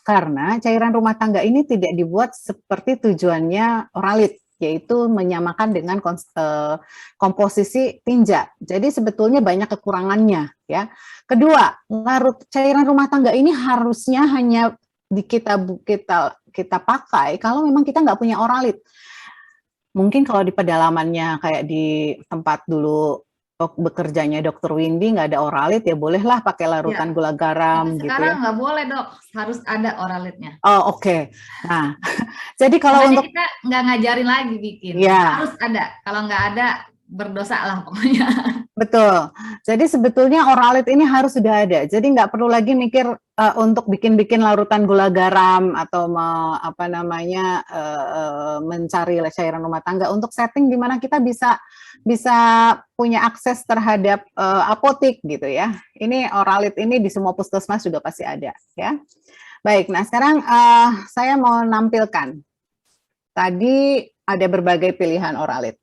Karena cairan rumah tangga ini tidak dibuat seperti tujuannya oralit, yaitu menyamakan dengan komposisi tinja. Jadi sebetulnya banyak kekurangannya ya. Kedua, cairan rumah tangga ini harusnya hanya kita pakai kalau memang kita nggak punya oralit. Mungkin kalau di pedalamannya kayak di tempat dulu bekerjanya Dr. Windy nggak ada oralit, ya bolehlah pakai larutan gula garam gitu ya. Sekarang nggak boleh dok, harus ada oralitnya. Oh oke. Nah, jadi kalau makanya untuk kita nggak ngajarin lagi bikin, harus ada. Kalau nggak ada berdosa lah pokoknya. Betul. Jadi sebetulnya Oralit ini harus sudah ada. Jadi nggak perlu lagi mikir untuk bikin-bikin larutan gula garam atau mencari cairan rumah tangga. Untuk setting di mana kita bisa punya akses terhadap apotik gitu ya. Ini Oralit ini di semua puskesmas juga pasti ada ya. Baik. Nah sekarang saya mau nampilkan. Tadi ada berbagai pilihan Oralit.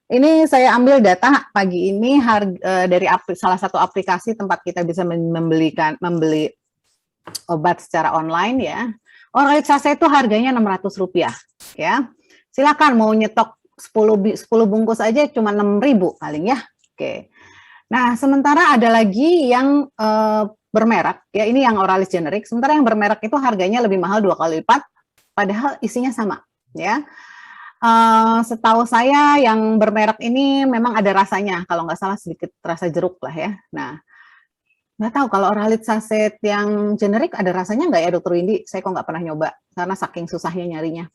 Ini saya ambil data pagi ini dari salah satu aplikasi tempat kita bisa membeli obat secara online ya. Oralit sachet itu harganya Rp600 ya. Silakan mau nyetok 10 bungkus aja cuma 6.000 paling ya. Oke. Nah, sementara ada lagi yang bermerek ya, ini yang Oralit generik. Sementara yang bermerek itu harganya lebih mahal 2 kali lipat padahal isinya sama ya. Setahu saya yang bermerek ini memang ada rasanya, kalau nggak salah sedikit rasa jeruk lah ya. Nah, nggak tahu kalau Oralit sachet yang generik ada rasanya nggak ya Dokter Windy? Saya kok nggak pernah nyoba karena saking susahnya nyarinya.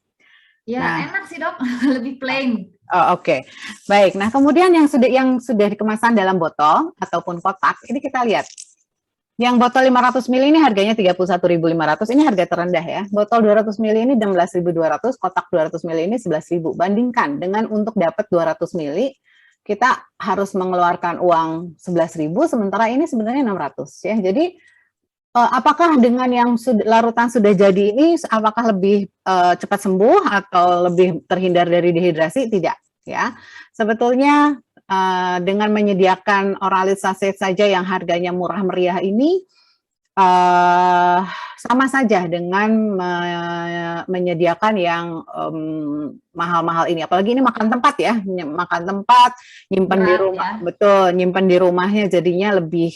Ya Nah, enak sih dok, lebih plain. Oh, oke. Baik. Nah, kemudian yang sudah dikemasan dalam botol ataupun kotak, ini kita lihat. Yang botol 500 ml ini harganya 31.500, ini harga terendah ya. Botol 200 ml ini 16.200, kotak 200 ml ini 11.000. Bandingkan dengan untuk dapat 200 ml, kita harus mengeluarkan uang 11.000, sementara ini sebenarnya 600 ya. Jadi apakah dengan yang larutan sudah jadi ini, apakah lebih cepat sembuh atau lebih terhindar dari dehidrasi? Tidak ya. Sebetulnya dengan menyediakan Oralit sachet saja yang harganya murah meriah ini sama saja dengan menyediakan yang mahal-mahal ini. Apalagi ini makan tempat ya, makan tempat, nyimpen di rumah, ya. Betul, nyimpen di rumahnya jadinya lebih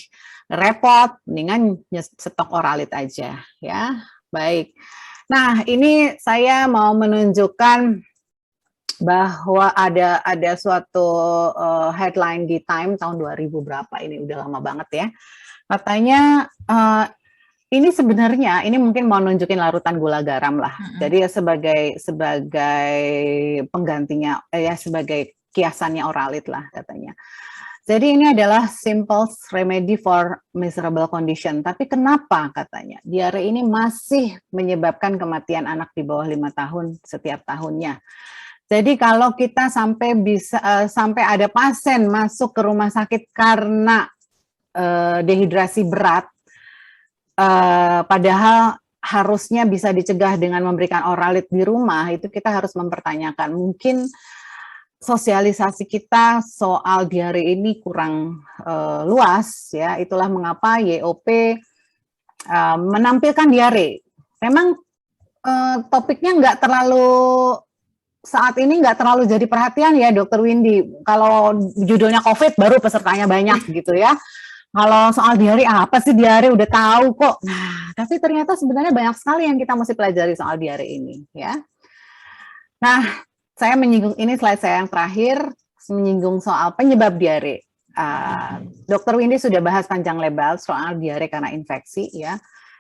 repot, mendingan stok Oralit aja ya. Baik. Nah, ini saya mau menunjukkan bahwa ada suatu headline di Time tahun 2000 berapa, ini udah lama banget ya. Katanya ini sebenarnya ini mungkin mau nunjukin larutan gula garam lah. Jadi ya sebagai penggantinya sebagai kiasannya Oralit lah katanya. Jadi ini adalah simple remedy for miserable condition. Tapi kenapa katanya diare ini masih menyebabkan kematian anak di bawah 5 tahun setiap tahunnya. Jadi kalau kita sampai ada pasien masuk ke rumah sakit karena dehidrasi berat, padahal harusnya bisa dicegah dengan memberikan Oralit di rumah, itu kita harus mempertanyakan. Mungkin sosialisasi kita soal diare ini kurang luas ya. Itulah mengapa YOP menampilkan diare. Memang topiknya nggak terlalu saat ini nggak terlalu jadi perhatian ya Dokter Windy. Kalau judulnya COVID baru pesertanya banyak gitu ya. Kalau soal diare apa sih diare udah tahu kok. Nah, tapi ternyata sebenarnya banyak sekali yang kita mesti pelajari soal diare ini ya. Nah, saya menyinggung ini slide saya yang terakhir menyinggung soal penyebab diare. Dokter Windy sudah bahas panjang lebar soal diare karena infeksi ya.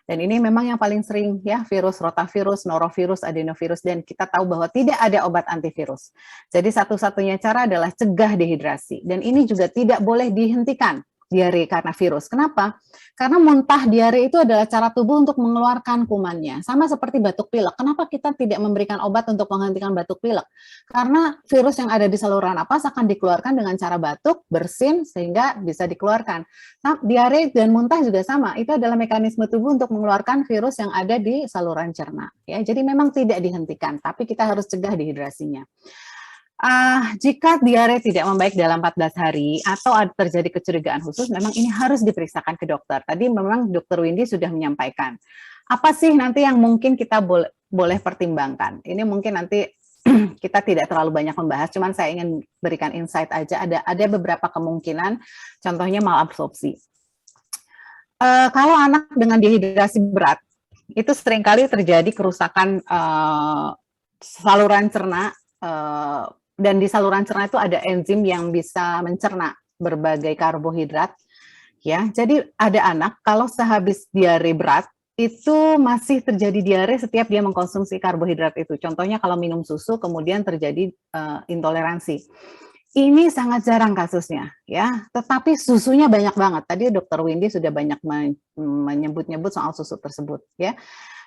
Dan ini memang yang paling sering ya, virus rotavirus, norovirus, adenovirus, dan kita tahu bahwa tidak ada obat antivirus. Jadi satu-satunya cara adalah cegah dehidrasi. Dan ini juga tidak boleh dihentikan diare karena virus. Kenapa? Karena muntah diare itu adalah cara tubuh untuk mengeluarkan kumannya. Sama seperti batuk pilek. Kenapa kita tidak memberikan obat untuk menghentikan batuk pilek? Karena virus yang ada di saluran napas akan dikeluarkan dengan cara batuk, bersin, sehingga bisa dikeluarkan. Nah, diare dan muntah juga sama. Itu adalah mekanisme tubuh untuk mengeluarkan virus yang ada di saluran cerna. Ya, jadi memang tidak dihentikan, tapi kita harus cegah dehidrasinya. Jika diare tidak membaik dalam 14 hari atau terjadi kecurigaan khusus, memang ini harus diperiksakan ke dokter. Tadi memang Dokter Windy sudah menyampaikan. Apa sih nanti yang mungkin kita boleh pertimbangkan? Ini mungkin nanti kita tidak terlalu banyak membahas, cuman saya ingin berikan insight aja. Ada beberapa kemungkinan, contohnya malabsorpsi. Kalau anak dengan dehidrasi berat, itu seringkali terjadi kerusakan saluran cerna, dan di saluran cerna itu ada enzim yang bisa mencerna berbagai karbohidrat ya. Jadi ada anak kalau sehabis diare berat itu masih terjadi diare setiap dia mengkonsumsi karbohidrat itu. Contohnya kalau minum susu kemudian terjadi intoleransi. Ini sangat jarang kasusnya, ya. Tetapi susunya banyak banget. Tadi Dokter Windy sudah banyak menyebut-nyebut soal susu tersebut, ya.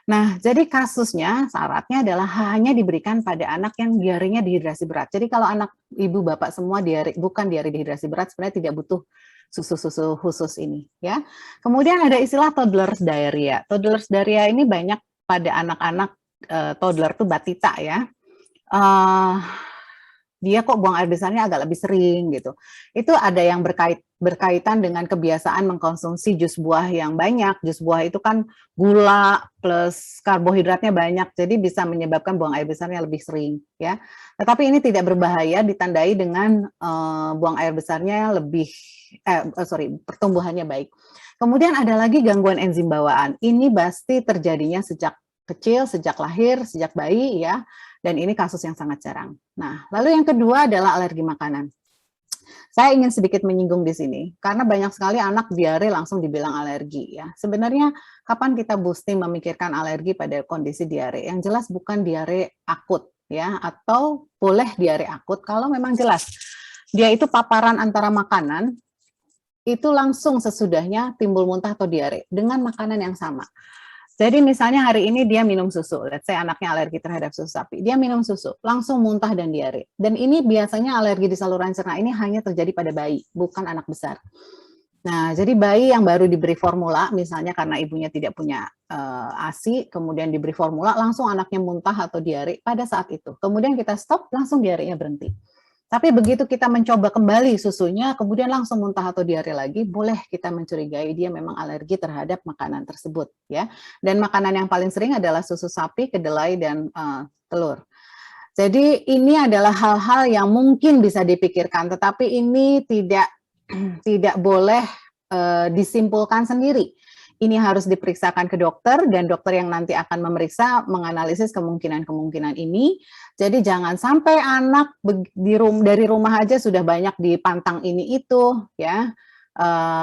Nah, jadi kasusnya syaratnya adalah hanya diberikan pada anak yang diarenya dehidrasi berat. Jadi kalau anak ibu bapak semua bukan diare dehidrasi berat, sebenarnya tidak butuh susu-susu khusus ini, ya. Kemudian ada istilah toddler's diarrhea. Toddler's diarrhea ini banyak pada anak-anak toddler tuh batita, ya. Dia kok buang air besarnya agak lebih sering gitu. Itu ada yang berkaitan dengan kebiasaan mengkonsumsi jus buah yang banyak. Jus buah itu kan gula plus karbohidratnya banyak, jadi bisa menyebabkan buang air besarnya lebih sering, ya. Tetapi ini tidak berbahaya, ditandai dengan buang air besarnya pertumbuhannya baik. Kemudian ada lagi gangguan enzim bawaan. Ini pasti terjadinya sejak kecil, sejak lahir, sejak bayi, ya. Dan ini kasus yang sangat jarang. Nah, lalu yang kedua adalah alergi makanan. Saya ingin sedikit menyinggung di sini, karena banyak sekali anak diare langsung dibilang alergi, ya. Sebenarnya kapan kita mesti memikirkan alergi pada kondisi diare? Yang jelas bukan diare akut, ya, atau boleh diare akut kalau memang jelas dia itu paparan antara makanan, itu langsung sesudahnya timbul muntah atau diare dengan makanan yang sama. Jadi misalnya hari ini dia minum susu, let's say anaknya alergi terhadap susu sapi, dia minum susu, langsung muntah dan diare. Dan ini biasanya alergi di saluran cerna ini hanya terjadi pada bayi, bukan anak besar. Nah, jadi bayi yang baru diberi formula, misalnya karena ibunya tidak punya ASI, kemudian diberi formula, langsung anaknya muntah atau diare pada saat itu. Kemudian kita stop, langsung diarenya berhenti. Tapi begitu kita mencoba kembali susunya, kemudian langsung muntah atau diare lagi, boleh kita mencurigai dia memang alergi terhadap makanan tersebut, ya. Dan makanan yang paling sering adalah susu sapi, kedelai, dan telur. Jadi ini adalah hal-hal yang mungkin bisa dipikirkan, tetapi ini tidak boleh disimpulkan sendiri. Ini harus diperiksakan ke dokter, dan dokter yang nanti akan memeriksa menganalisis kemungkinan-kemungkinan ini. Jadi jangan sampai anak dari rumah aja sudah banyak dipantang ini itu, ya.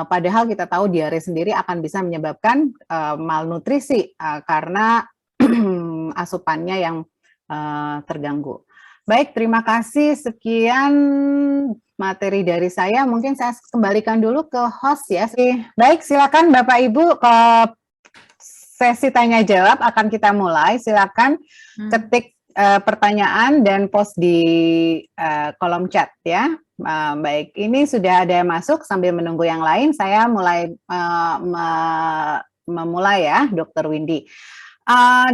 Padahal kita tahu diare sendiri akan bisa menyebabkan malnutrisi karena asupannya yang terganggu. Baik, terima kasih. Sekian materi dari saya. Mungkin saya kembalikan dulu ke host, ya. Baik, silakan Bapak Ibu, ke sesi tanya jawab akan kita mulai. Silakan ketik pertanyaan dan post di kolom chat, ya. Baik, ini sudah ada yang masuk. Sambil menunggu yang lain, saya mulai memulai, ya, Dr. Windy.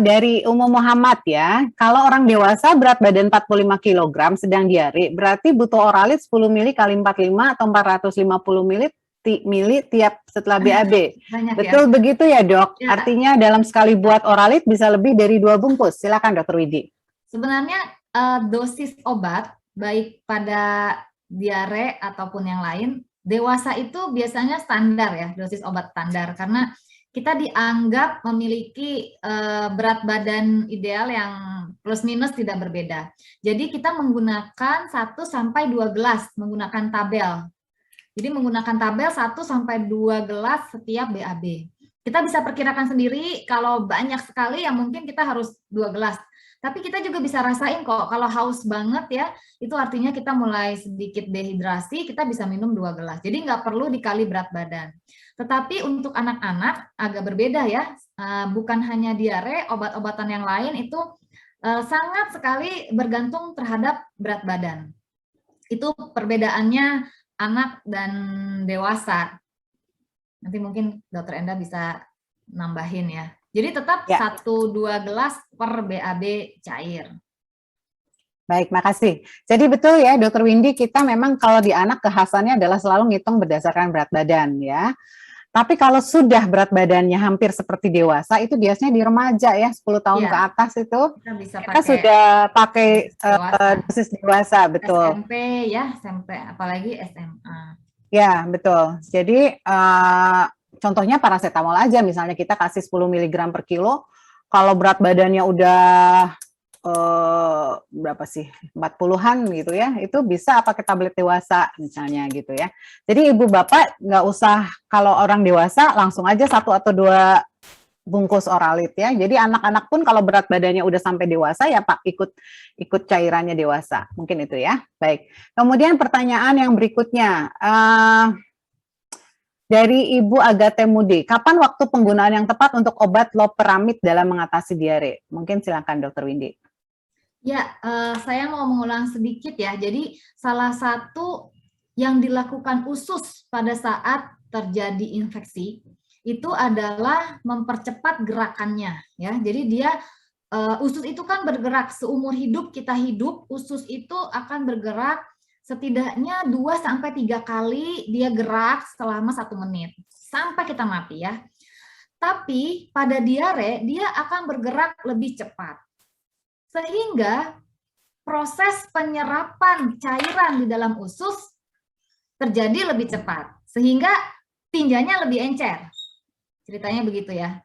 Dari Umum Muhammad, ya, kalau orang dewasa berat badan 45 kg sedang diare, berarti butuh oralit 10 ml kali 45 atau 450 ml tiap setelah BAB. Banyak, betul, ya? Begitu ya, Dok? Ya. Artinya dalam sekali buat oralit bisa lebih dari 2 bungkus. Silakan, Dr. Widi. Sebenarnya dosis obat, baik pada diare ataupun yang lain, dewasa itu biasanya standar, ya, dosis obat standar, karena kita dianggap memiliki berat badan ideal yang plus minus tidak berbeda. Jadi kita menggunakan 1 sampai 2 gelas menggunakan tabel. Jadi menggunakan tabel 1 sampai 2 gelas setiap BAB. Kita bisa perkirakan sendiri, kalau banyak sekali ya mungkin kita harus 2 gelas. Tapi kita juga bisa rasain kok, kalau haus banget, ya, itu artinya kita mulai sedikit dehidrasi, kita bisa minum 2 gelas. Jadi nggak perlu dikali berat badan. Tetapi untuk anak-anak agak berbeda, ya, bukan hanya diare, obat-obatan yang lain itu sangat sekali bergantung terhadap berat badan. Itu perbedaannya anak dan dewasa. Nanti mungkin Dokter Enda bisa nambahin, ya. Jadi tetap 1-2 gelas per BAB cair. Baik, makasih. Jadi betul, ya, Dokter Windy, kita memang kalau di anak kekhasannya adalah selalu ngitung berdasarkan berat badan, ya. Tapi kalau sudah berat badannya hampir seperti dewasa, itu biasanya di remaja, ya, 10 tahun ke atas itu kita sudah pakai dosis dewasa, betul. SMP, ya, SMP, apalagi SMA. Ya, betul. Jadi contohnya paracetamol aja, misalnya kita kasih 10 mg per kilo, kalau berat badannya udah berapa sih, 40-an gitu, ya, itu bisa pakai tablet dewasa misalnya gitu, ya. Jadi ibu bapak nggak usah, kalau orang dewasa langsung aja 1 atau 2 bungkus Oralit ya. Jadi anak-anak pun kalau berat badannya udah sampai dewasa ya Pak ikut cairannya dewasa. Mungkin itu ya. Baik. Kemudian pertanyaan yang berikutnya dari Ibu Agate Mudi, kapan waktu penggunaan yang tepat untuk obat loperamid dalam mengatasi diare? Mungkin silakan Dr. Windy. Ya, saya mau mengulang sedikit ya. Jadi salah satu yang dilakukan usus pada saat terjadi infeksi itu adalah mempercepat gerakannya ya. Jadi dia usus itu kan bergerak seumur hidup kita hidup, usus itu akan bergerak setidaknya 2-3 kali dia gerak selama 1 menit sampai kita mati ya. Tapi pada diare dia akan bergerak lebih cepat. Sehingga proses penyerapan cairan di dalam usus terjadi lebih cepat, sehingga tinjanya lebih encer. Ceritanya begitu ya.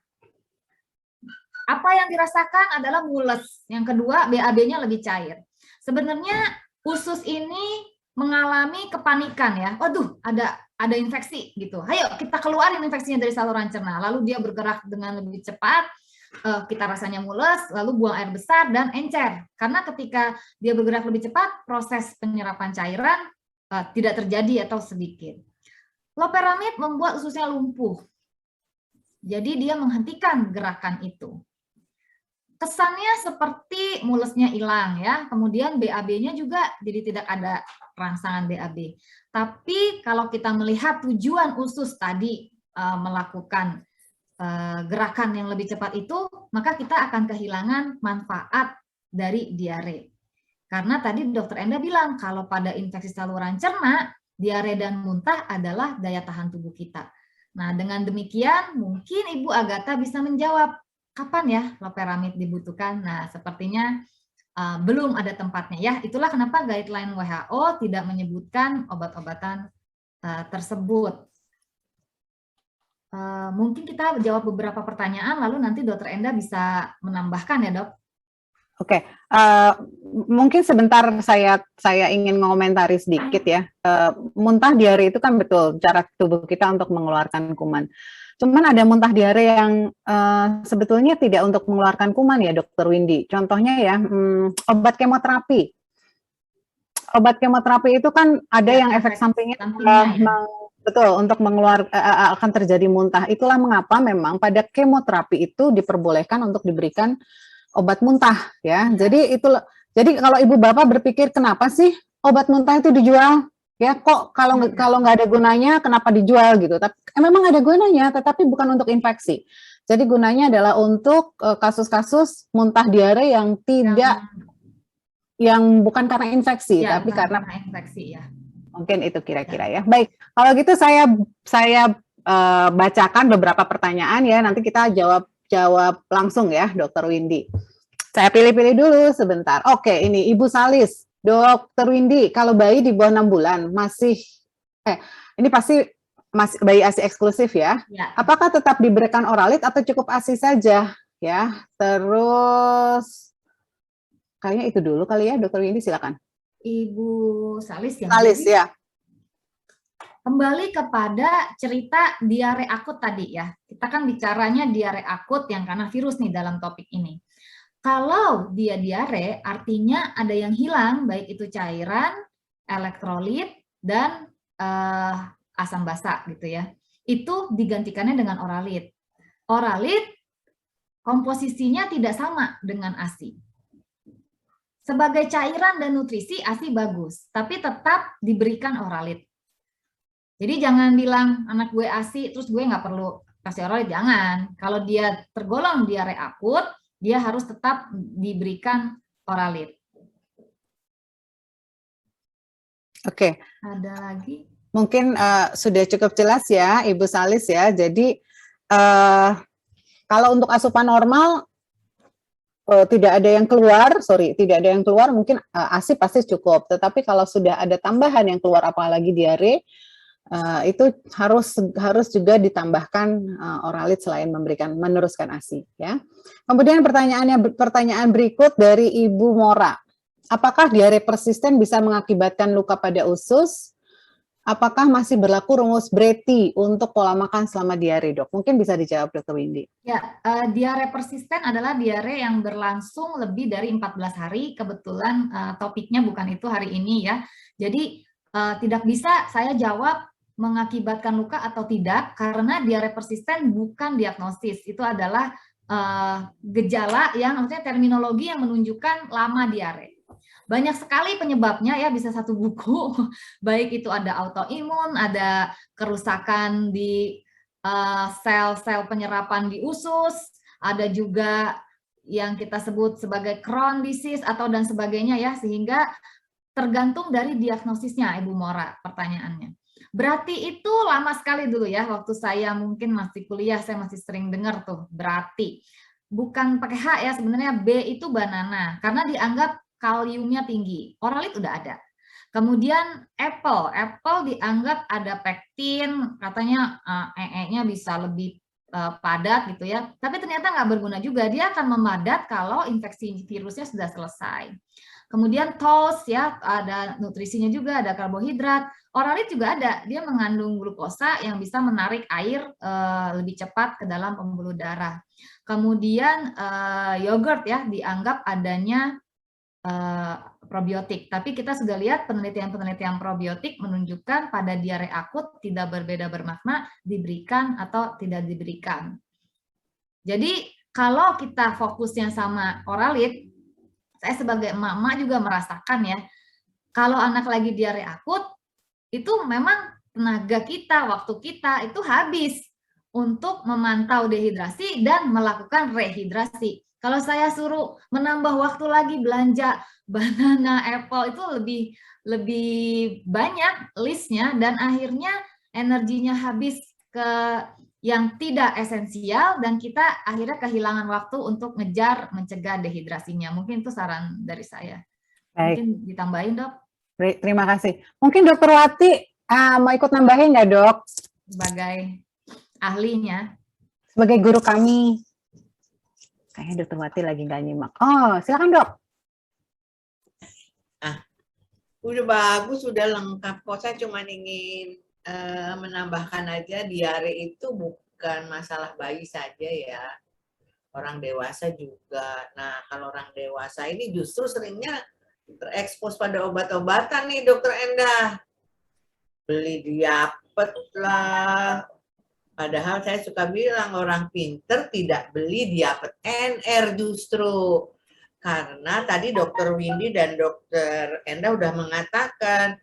Apa yang dirasakan adalah mules. Yang kedua, BAB-nya lebih cair. Sebenarnya usus ini mengalami kepanikan ya. Waduh, ada infeksi gitu. Ayo kita keluarin infeksinya dari saluran cerna. Lalu dia bergerak dengan lebih cepat. Kita rasanya mules, lalu buang air besar dan encer. Karena ketika dia bergerak lebih cepat, proses penyerapan cairan tidak terjadi atau sedikit. Loperamid membuat ususnya lumpuh. Jadi dia menghentikan gerakan itu. Kesannya seperti mulesnya hilang ya. Kemudian BAB-nya juga jadi tidak ada rangsangan BAB. Tapi kalau kita melihat tujuan usus tadi melakukan gerakan yang lebih cepat itu, maka kita akan kehilangan manfaat dari diare. Karena tadi Dokter Enda bilang kalau pada infeksi saluran cerna, diare dan muntah adalah daya tahan tubuh kita. Nah, dengan demikian mungkin Ibu Agatha bisa menjawab kapan ya loperamid dibutuhkan. Nah, sepertinya belum ada tempatnya ya. Itulah kenapa guideline WHO tidak menyebutkan obat-obatan tersebut. Mungkin kita jawab beberapa pertanyaan, lalu nanti Dokter Enda bisa menambahkan ya dok. Oke, mungkin sebentar saya ingin mengomentari sedikit ya. Muntah diare itu kan betul cara tubuh kita untuk mengeluarkan kuman. Cuman ada muntah diare yang sebetulnya tidak untuk mengeluarkan kuman ya Dokter Windy. Contohnya ya obat kemoterapi. Obat kemoterapi itu kan ada yang efek sampingnya betul, untuk akan terjadi muntah. Itulah mengapa memang pada kemoterapi itu diperbolehkan untuk diberikan obat muntah ya. Jadi kalau ibu bapak berpikir kenapa sih obat muntah itu dijual? Ya kok kalau nggak ada gunanya kenapa dijual gitu? Tapi memang ada gunanya, tetapi bukan untuk infeksi. Jadi gunanya adalah untuk kasus-kasus muntah diare yang tidak yang bukan karena infeksi, ya, tapi karena infeksi ya. Mungkin itu kira-kira ya. Baik, kalau gitu saya bacakan beberapa pertanyaan ya, nanti kita jawab langsung ya, Dokter Windy. Saya pilih-pilih dulu sebentar. Oke, ini Ibu Salis, Dokter Windy, kalau bayi di bawah 6 bulan masih, ini pasti masih bayi ASI eksklusif ya. Apakah tetap diberikan Oralit atau cukup ASI saja ya? Terus kayaknya itu dulu kali ya, Dokter Windy, silakan. Ibu Salis ya. Salis ya. Kembali kepada cerita diare akut tadi ya. Kita kan bicaranya diare akut yang karena virus nih dalam topik ini. Kalau dia diare artinya ada yang hilang, baik itu cairan, elektrolit, dan asam basa gitu ya. Itu digantikannya dengan Oralit. Oralit komposisinya tidak sama dengan ASI. Sebagai cairan dan nutrisi ASI bagus, tapi tetap diberikan Oralit. Jadi jangan bilang anak gue ASI terus gue nggak perlu kasih Oralit, jangan. Kalau dia tergolong diare akut, dia harus tetap diberikan Oralit. Oke. Ada lagi? Mungkin sudah cukup jelas ya Ibu Salis ya. Jadi kalau untuk asupan normal tidak ada yang keluar, mungkin ASI pasti cukup. Tetapi kalau sudah ada tambahan yang keluar, apalagi diare, itu harus juga ditambahkan Oralit selain meneruskan ASI. Ya. Kemudian pertanyaan berikut dari Ibu Mora, apakah diare persisten bisa mengakibatkan luka pada usus? apakah masih berlaku rumus Bretty untuk pola makan selama diare, Dok? Mungkin bisa dijawab, Dr. Windy. Ya, diare persisten adalah diare yang berlangsung lebih dari 14 hari. Kebetulan topiknya bukan itu hari ini ya. Jadi tidak bisa saya jawab mengakibatkan luka atau tidak, karena diare persisten bukan diagnosis. Itu adalah gejala yang, maksudnya terminologi yang menunjukkan lama diare. Banyak sekali penyebabnya ya, bisa satu buku, baik itu ada autoimun, ada kerusakan di sel-sel penyerapan di usus, ada juga yang kita sebut sebagai Crohn disease atau dan sebagainya ya, sehingga tergantung dari diagnosisnya, Ibu Mora, pertanyaannya. Berarti itu lama sekali dulu ya, waktu saya mungkin masih kuliah, saya masih sering dengar tuh, berarti. Bukan pakai H ya, sebenarnya B itu banana, karena dianggap kaliumnya tinggi. Oralit udah ada. Kemudian apple dianggap ada pektin, katanya EE-nya bisa lebih padat gitu ya. Tapi ternyata nggak berguna juga, dia akan memadat kalau infeksi virusnya sudah selesai. Kemudian toast ya, ada nutrisinya juga, ada karbohidrat. Oralit juga ada, dia mengandung glukosa yang bisa menarik air lebih cepat ke dalam pembuluh darah. Kemudian yogurt ya, dianggap adanya probiotik. Tapi kita sudah lihat penelitian-penelitian probiotik menunjukkan pada diare akut tidak berbeda bermakna diberikan atau tidak diberikan. Jadi kalau kita fokusnya sama oralit, saya sebagai emak-emak juga merasakan ya, kalau anak lagi diare akut, itu memang tenaga kita, waktu kita itu habis untuk memantau dehidrasi dan melakukan rehidrasi. Kalau saya suruh menambah waktu lagi belanja banana, apple, itu lebih banyak listnya, dan akhirnya energinya habis ke yang tidak esensial, dan kita akhirnya kehilangan waktu untuk ngejar mencegah dehidrasinya. Mungkin itu saran dari saya. Baik. Mungkin ditambahin, Dok. Terima kasih. Mungkin Dokter Wati mau ikut nambahin nggak, Dok? Sebagai ahlinya. Sebagai guru kami. Kayaknya Dokter Wati lagi nggak nyimak. Oh, silakan, Dok. Udah bagus, udah lengkap kok. Saya cuma ingin menambahkan aja, diare itu bukan masalah bayi saja ya, orang dewasa juga. Nah, kalau orang dewasa ini justru seringnya terekspos pada obat-obatan nih, Dokter Endah. Beli diapet lah. Padahal saya suka bilang orang pinter tidak beli diapet NR justru. Karena tadi Dokter Windy dan Dokter Endah udah mengatakan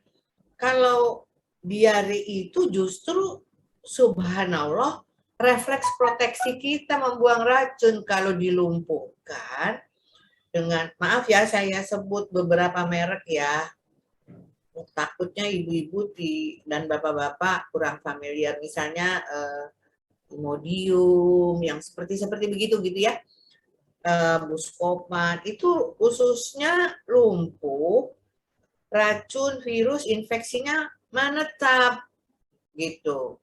kalau diare itu justru subhanallah refleks proteksi kita membuang racun. Kalau dilumpuhkan dengan, maaf ya saya sebut beberapa merek ya, takutnya ibu-ibu dan bapak-bapak kurang familiar, misalnya Imodium yang seperti begitu gitu ya, Buscopan, itu khususnya lumpuh, racun, virus, infeksinya menetap gitu.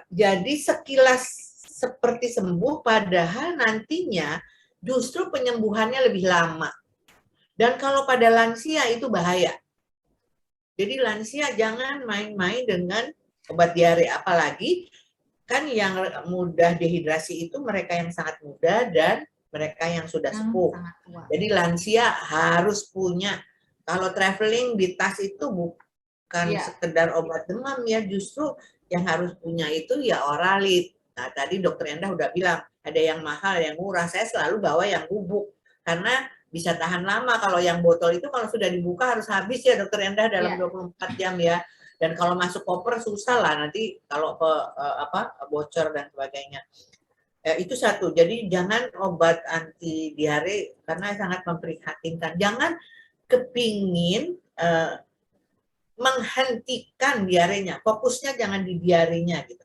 Jadi sekilas seperti sembuh, padahal nantinya justru penyembuhannya lebih lama. Dan kalau pada lansia itu bahaya. Jadi lansia jangan main-main dengan obat diare, apalagi kan yang mudah dehidrasi itu mereka yang sangat muda dan mereka yang sudah sepuh. Jadi lansia harus punya. Kalau traveling di tas itu bukan sekedar obat demam ya, justru yang harus punya itu ya oralit. Nah, tadi Dokter Endah udah bilang ada yang mahal, yang murah. Saya selalu bawa yang bubuk karena bisa tahan lama. Kalau yang botol itu kalau sudah dibuka harus habis ya, Dokter Endah, dalam 24 jam ya. Dan kalau masuk koper susah lah nanti kalau bocor dan sebagainya. Itu satu. Jadi jangan obat anti diare karena sangat memprihatinkan. Jangan kepingin menghentikan diarenya. Fokusnya jangan di diarenya gitu.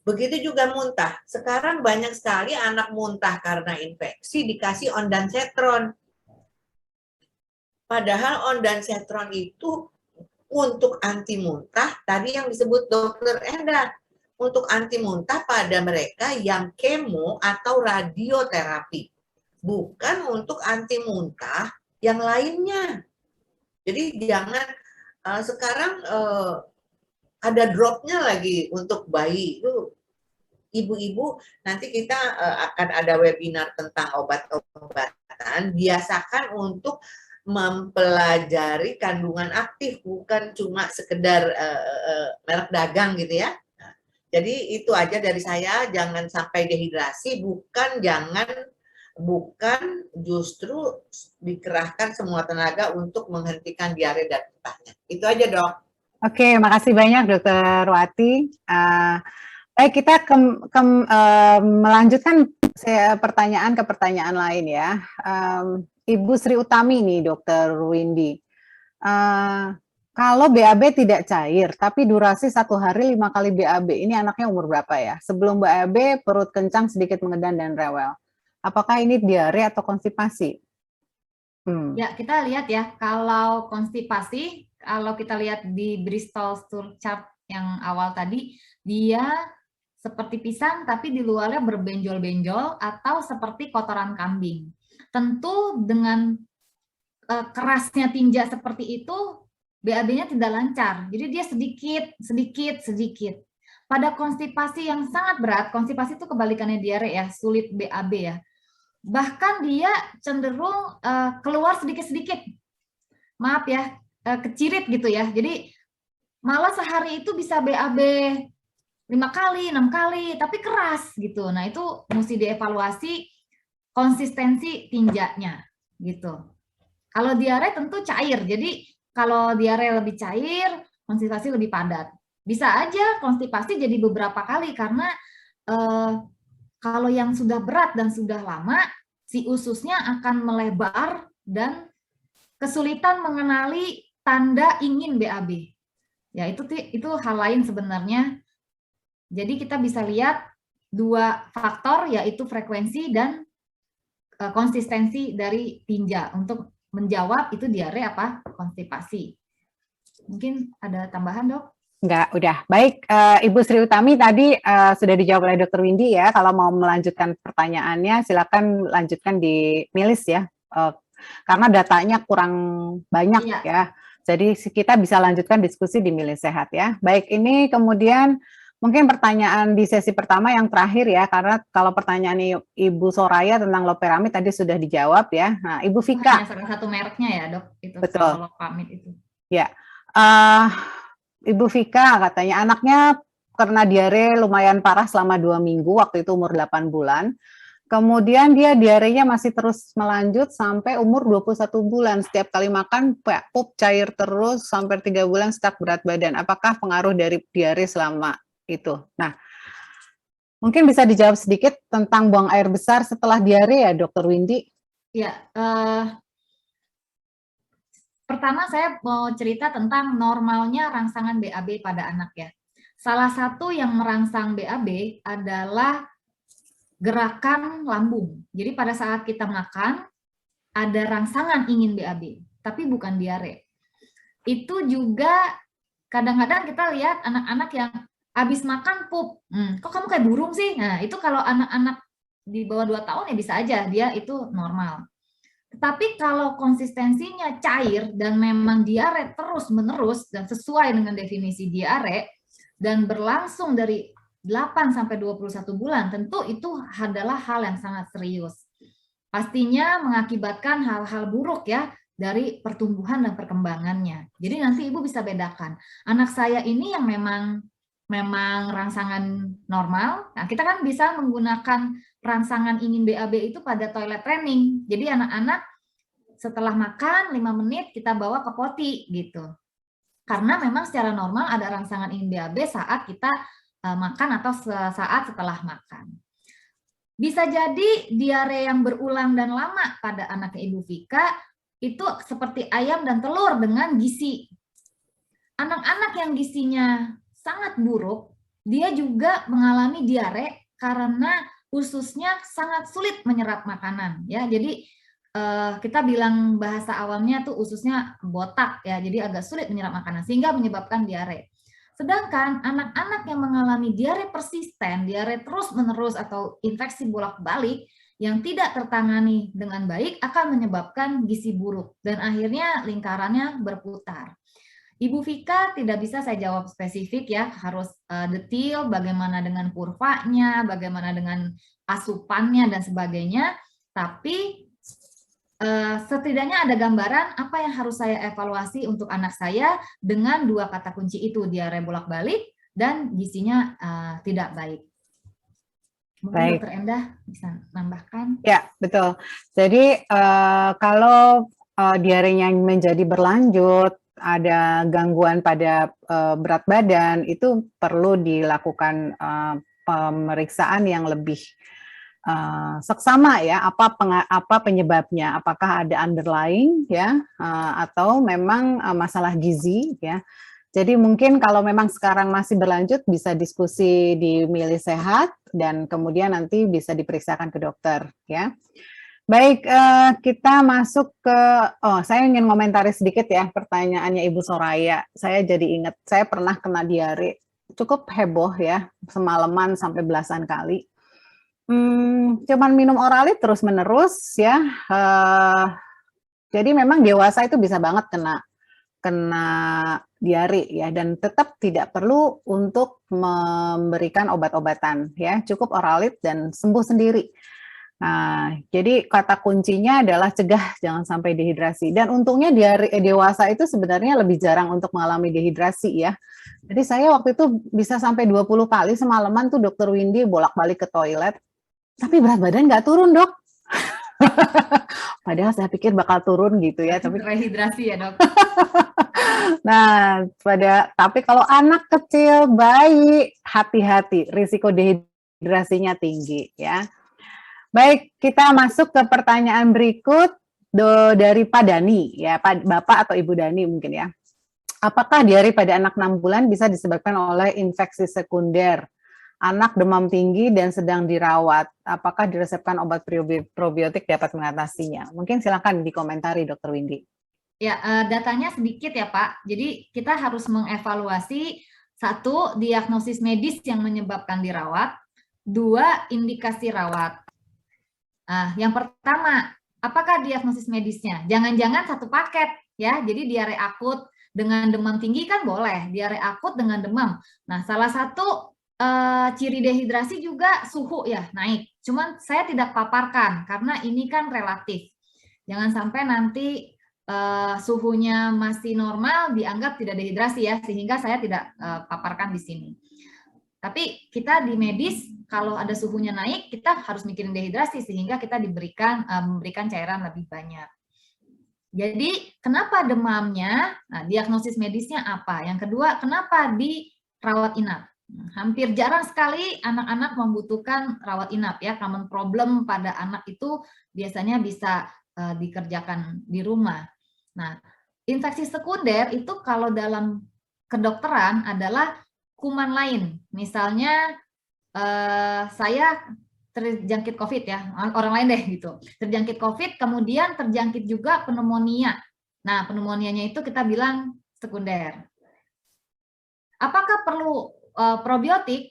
Begitu juga muntah. Sekarang banyak sekali anak muntah karena infeksi dikasih ondansetron. Padahal ondansetron itu untuk anti muntah, tadi yang disebut Dokter Endah, untuk anti muntah pada mereka yang kemo atau radioterapi, bukan untuk anti muntah yang lainnya. Jadi jangan sekarang ada dropnya lagi untuk bayi. Itu ibu-ibu, nanti kita akan ada webinar tentang obat-obatan. Biasakan untuk mempelajari kandungan aktif, bukan cuma sekedar merek dagang gitu ya. Jadi itu aja dari saya, jangan sampai dehidrasi, bukan justru dikerahkan semua tenaga untuk menghentikan diare dan muntahnya. Itu aja, Dok. Oke, makasih banyak Dokter Wati. Baik, kita melanjutkan pertanyaan ke pertanyaan lain ya. Ibu Sri Utami nih, Dokter Windy. Kalau BAB tidak cair, tapi durasi 1 hari 5 kali BAB, ini anaknya umur berapa ya? Sebelum BAB, perut kencang, sedikit mengedan dan rewel. Apakah ini diare atau konstipasi? Ya, kita lihat ya, kalau konstipasi, kalau kita lihat di Bristol Stool Chart yang awal tadi, dia seperti pisang tapi di luarnya berbenjol-benjol atau seperti kotoran kambing. Tentu dengan kerasnya tinja seperti itu, BAB-nya tidak lancar. Jadi dia sedikit. Pada konstipasi yang sangat berat, konstipasi itu kebalikannya diare ya, sulit BAB ya. Bahkan dia cenderung keluar sedikit-sedikit. Maaf ya, kecirit gitu ya. Jadi malah sehari itu bisa BAB 5 kali, 6 kali, tapi keras gitu. Nah, itu mesti dievaluasi konsistensi tinjanya gitu. Kalau diare tentu cair. Jadi kalau diare lebih cair, konstipasi lebih padat. Bisa aja konstipasi jadi beberapa kali karena kalau yang sudah berat dan sudah lama, si ususnya akan melebar dan kesulitan mengenali tanda ingin BAB. Ya, itu hal lain sebenarnya. Jadi kita bisa lihat 2 faktor, yaitu frekuensi dan konsistensi dari tinja untuk menjawab itu diare apa konstipasi. Mungkin ada tambahan, Dok? Enggak, udah. Baik, Ibu Sri Utami tadi sudah dijawab oleh Dr. Windy ya. Kalau mau melanjutkan pertanyaannya, silakan lanjutkan di milis ya. Karena datanya kurang banyak ya. Jadi kita bisa lanjutkan diskusi di milis sehat ya. Baik, ini kemudian mungkin pertanyaan di sesi pertama yang terakhir ya, karena kalau pertanyaan Ibu Soraya tentang loperamid tadi sudah dijawab ya. Nah, Ibu Vika. Hanya salah satu mereknya ya, Dok, itu. Betul. Loperamid itu. Ya. Ibu Vika katanya anaknya karena diare lumayan parah selama 2 minggu, waktu itu umur 8 bulan. Kemudian dia diarenya masih terus melanjut sampai umur 21 bulan. Setiap kali makan, pup cair terus sampai 3 bulan stuck berat badan. Apakah pengaruh dari diare selama itu? Nah, mungkin bisa dijawab sedikit tentang buang air besar setelah diare ya, Dr. Windy? Ya, pertama saya mau cerita tentang normalnya rangsangan BAB pada anak ya. Salah satu yang merangsang BAB adalah gerakan lambung. Jadi pada saat kita makan, ada rangsangan ingin BAB, tapi bukan diare. Itu juga kadang-kadang kita lihat anak-anak yang habis makan pup, kok kamu kayak burung sih? Nah, itu kalau anak-anak di bawah 2 tahun ya bisa aja, dia itu normal. Tetapi kalau konsistensinya cair dan memang diare terus-menerus dan sesuai dengan definisi diare dan berlangsung dari 8 sampai 21 bulan, tentu itu adalah hal yang sangat serius. Pastinya mengakibatkan hal-hal buruk ya dari pertumbuhan dan perkembangannya. Jadi nanti Ibu bisa bedakan. Anak saya ini yang memang rangsangan normal. Nah, kita kan bisa menggunakan rangsangan ingin BAB itu pada toilet training. Jadi anak-anak setelah makan 5 menit kita bawa ke poti gitu. Karena memang secara normal ada rangsangan ingin BAB saat kita makan atau saat setelah makan. Bisa jadi diare yang berulang dan lama pada anaknya Ibu Vika itu seperti ayam dan telur dengan gizi. Anak-anak yang gizinya sangat buruk, dia juga mengalami diare karena ususnya sangat sulit menyerap makanan. Ya, jadi kita bilang bahasa awamnya tuh ususnya botak ya, jadi agak sulit menyerap makanan sehingga menyebabkan diare. Sedangkan anak-anak yang mengalami diare persisten, diare terus-menerus atau infeksi bolak-balik yang tidak tertangani dengan baik akan menyebabkan gizi buruk dan akhirnya lingkarannya berputar. Ibu Vika tidak bisa saya jawab spesifik ya, harus detail bagaimana dengan kurvanya, bagaimana dengan asupannya dan sebagainya. Tapi setidaknya ada gambaran apa yang harus saya evaluasi untuk anak saya dengan 2 kata kunci itu, diare bolak-balik dan gizinya tidak baik. Mungkin Baik. Dokter Endah bisa nambahkan. Ya, betul. Jadi kalau diarenya menjadi berlanjut, ada gangguan pada berat badan, itu perlu dilakukan pemeriksaan yang lebih seksama ya, apa penyebabnya, apakah ada underlying ya, atau memang masalah gizi ya. Jadi mungkin kalau memang sekarang masih berlanjut bisa diskusi di Mili Sehat dan kemudian nanti bisa diperiksakan ke dokter ya. Baik, kita masuk ke, saya ingin komentari sedikit ya pertanyaannya Ibu Soraya. Saya jadi ingat, saya pernah kena diare, cukup heboh ya, semalaman sampai belasan kali. Cuman minum Oralit terus-menerus ya, jadi memang dewasa itu bisa banget kena diare ya, dan tetap tidak perlu untuk memberikan obat-obatan ya, cukup Oralit dan sembuh sendiri. Nah, jadi kata kuncinya adalah cegah jangan sampai dehidrasi. Dan untungnya diare dewasa itu sebenarnya lebih jarang untuk mengalami dehidrasi ya. Jadi saya waktu itu bisa sampai 20 kali semalaman tuh Dokter Windy bolak-balik ke toilet, tapi berat badan nggak turun, Dok. Padahal saya pikir bakal turun gitu ya. Tapi Rehidrasi ya, Dok. nah, tapi kalau anak kecil, bayi, hati-hati, risiko dehidrasinya tinggi ya. Baik, kita masuk ke pertanyaan berikut dari Pak Dani, ya, Bapak atau Ibu Dani mungkin ya. Apakah diare pada anak 6 bulan bisa disebabkan oleh infeksi sekunder? Anak demam tinggi dan sedang dirawat. Apakah diresepkan obat probiotik dapat mengatasinya? Mungkin silakan dikomentari, Dr. Windy. Ya, datanya sedikit ya Pak. Jadi kita harus mengevaluasi 1, diagnosis medis yang menyebabkan dirawat, 2, indikasi rawat. Yang pertama, apakah diagnosis medisnya? Jangan-jangan satu paket ya. Jadi diare akut dengan demam tinggi kan boleh, diare akut dengan demam. Nah, salah satu ciri dehidrasi juga suhu ya naik. Cuman saya tidak paparkan karena ini kan relatif. Jangan sampai nanti suhunya masih normal dianggap tidak dehidrasi ya, sehingga saya tidak paparkan di sini. Tapi kita di medis kalau ada suhunya naik, kita harus mikirin dehidrasi sehingga kita memberikan cairan lebih banyak. Jadi kenapa demamnya? Nah, diagnosis medisnya apa? Yang kedua, kenapa dirawat inap? Hampir jarang sekali anak-anak membutuhkan rawat inap ya. Common problem pada anak itu biasanya bisa dikerjakan di rumah. Nah, infeksi sekunder itu kalau dalam kedokteran adalah kuman lain. Misalnya saya terjangkit COVID ya, orang lain deh gitu. Terjangkit COVID, kemudian terjangkit juga pneumonia. Nah, pneumonianya itu kita bilang sekunder. Apakah perlu probiotik?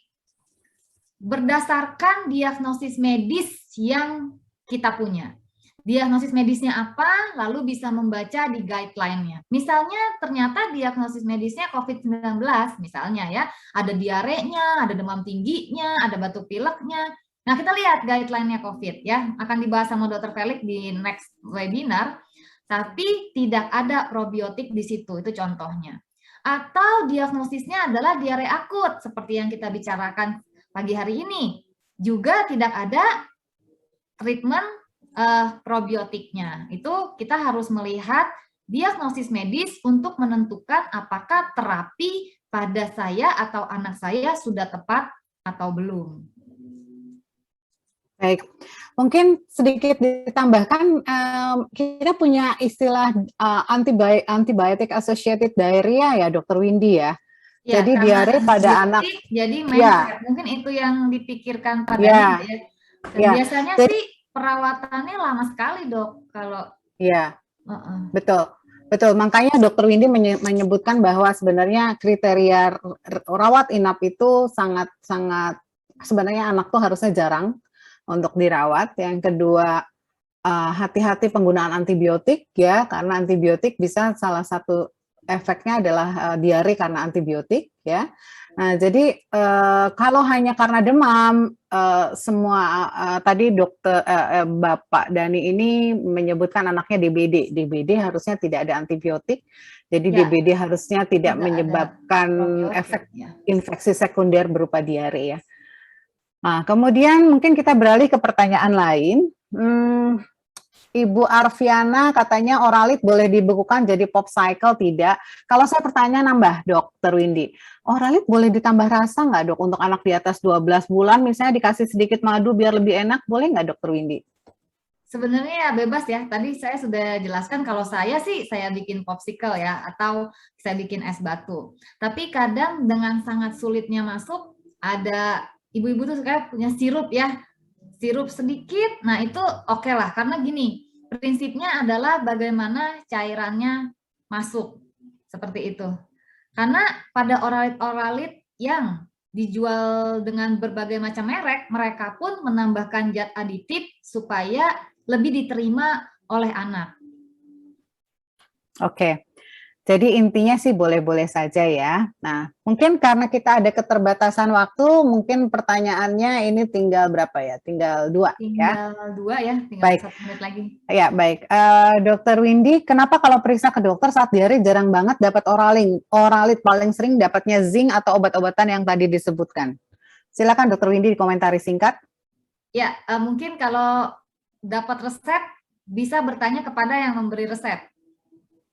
Berdasarkan diagnosis medis yang kita punya. Diagnosis medisnya apa, lalu bisa membaca di guideline-nya. Misalnya ternyata diagnosis medisnya COVID-19, misalnya ya, ada diarenya, ada demam tingginya, ada batuk pileknya. Nah, kita lihat guideline-nya COVID ya, akan dibahas sama Dr. Felix di next webinar, tapi tidak ada probiotik di situ, itu contohnya. Atau diagnosisnya adalah diare akut, seperti yang kita bicarakan pagi hari ini. Juga tidak ada treatment probiotiknya. Itu kita harus melihat diagnosis medis untuk menentukan apakah terapi pada saya atau anak saya sudah tepat atau belum. Baik, mungkin sedikit ditambahkan, kita punya istilah antibiotic associated diarrhea ya, Dr. Windy ya. Ya, jadi diare pada anak. Jadi mungkin itu yang dipikirkan pada ya. Biasanya sih perawatannya lama sekali, Dok, kalau betul. Makanya Dr. Windy menyebutkan bahwa sebenarnya kriteria rawat inap itu sangat sebenarnya anak tuh harusnya jarang untuk dirawat. Yang kedua, hati-hati penggunaan antibiotik ya, karena antibiotik bisa salah satu efeknya adalah diare karena antibiotik ya. Nah, jadi kalau hanya karena demam, semua tadi dokter Bapak Dani ini menyebutkan anaknya DBD. DBD harusnya tidak ada antibiotik, jadi Ya, DBD harusnya tidak ada menyebabkan probiotik, efek ya. infeksi sekunder berupa diare ya. Nah, kemudian mungkin kita beralih ke pertanyaan lain. Ibu Arfiana katanya oralit boleh dibekukan jadi pop cycle, tidak? Kalau saya pertanyaan nambah, Dokter Windy. Oralit boleh ditambah rasa nggak, Dok? Untuk anak di atas 12 bulan, misalnya dikasih sedikit madu biar lebih enak, boleh nggak, Dokter Windy? Sebenarnya ya bebas ya. Tadi saya sudah jelaskan kalau saya sih saya bikin popsicle ya, atau saya bikin es batu. Tapi kadang dengan sangat sulitnya masuk, ada ibu-ibu tuh kayak punya sirup ya, sirup sedikit. Nah itu oke lah, karena gini, prinsipnya adalah bagaimana cairannya masuk, seperti itu. Karena pada oralit-oralit yang dijual dengan berbagai macam merek, mereka pun menambahkan zat aditif supaya lebih diterima oleh anak. Oke. Jadi intinya sih boleh-boleh saja ya. Nah, mungkin karena kita ada keterbatasan waktu, mungkin pertanyaannya ini tinggal berapa ya? Tinggal 2 ya? Tinggal 2 ya, tinggal Baik. 1 menit lagi. Ya, baik. Dokter Windy, kenapa kalau periksa ke dokter saat diare jarang banget dapat oralit, paling sering dapatnya zinc atau obat-obatan yang tadi disebutkan? Silakan Dokter Windy dikomentari singkat. Ya, mungkin kalau dapat resep, bisa bertanya kepada yang memberi resep.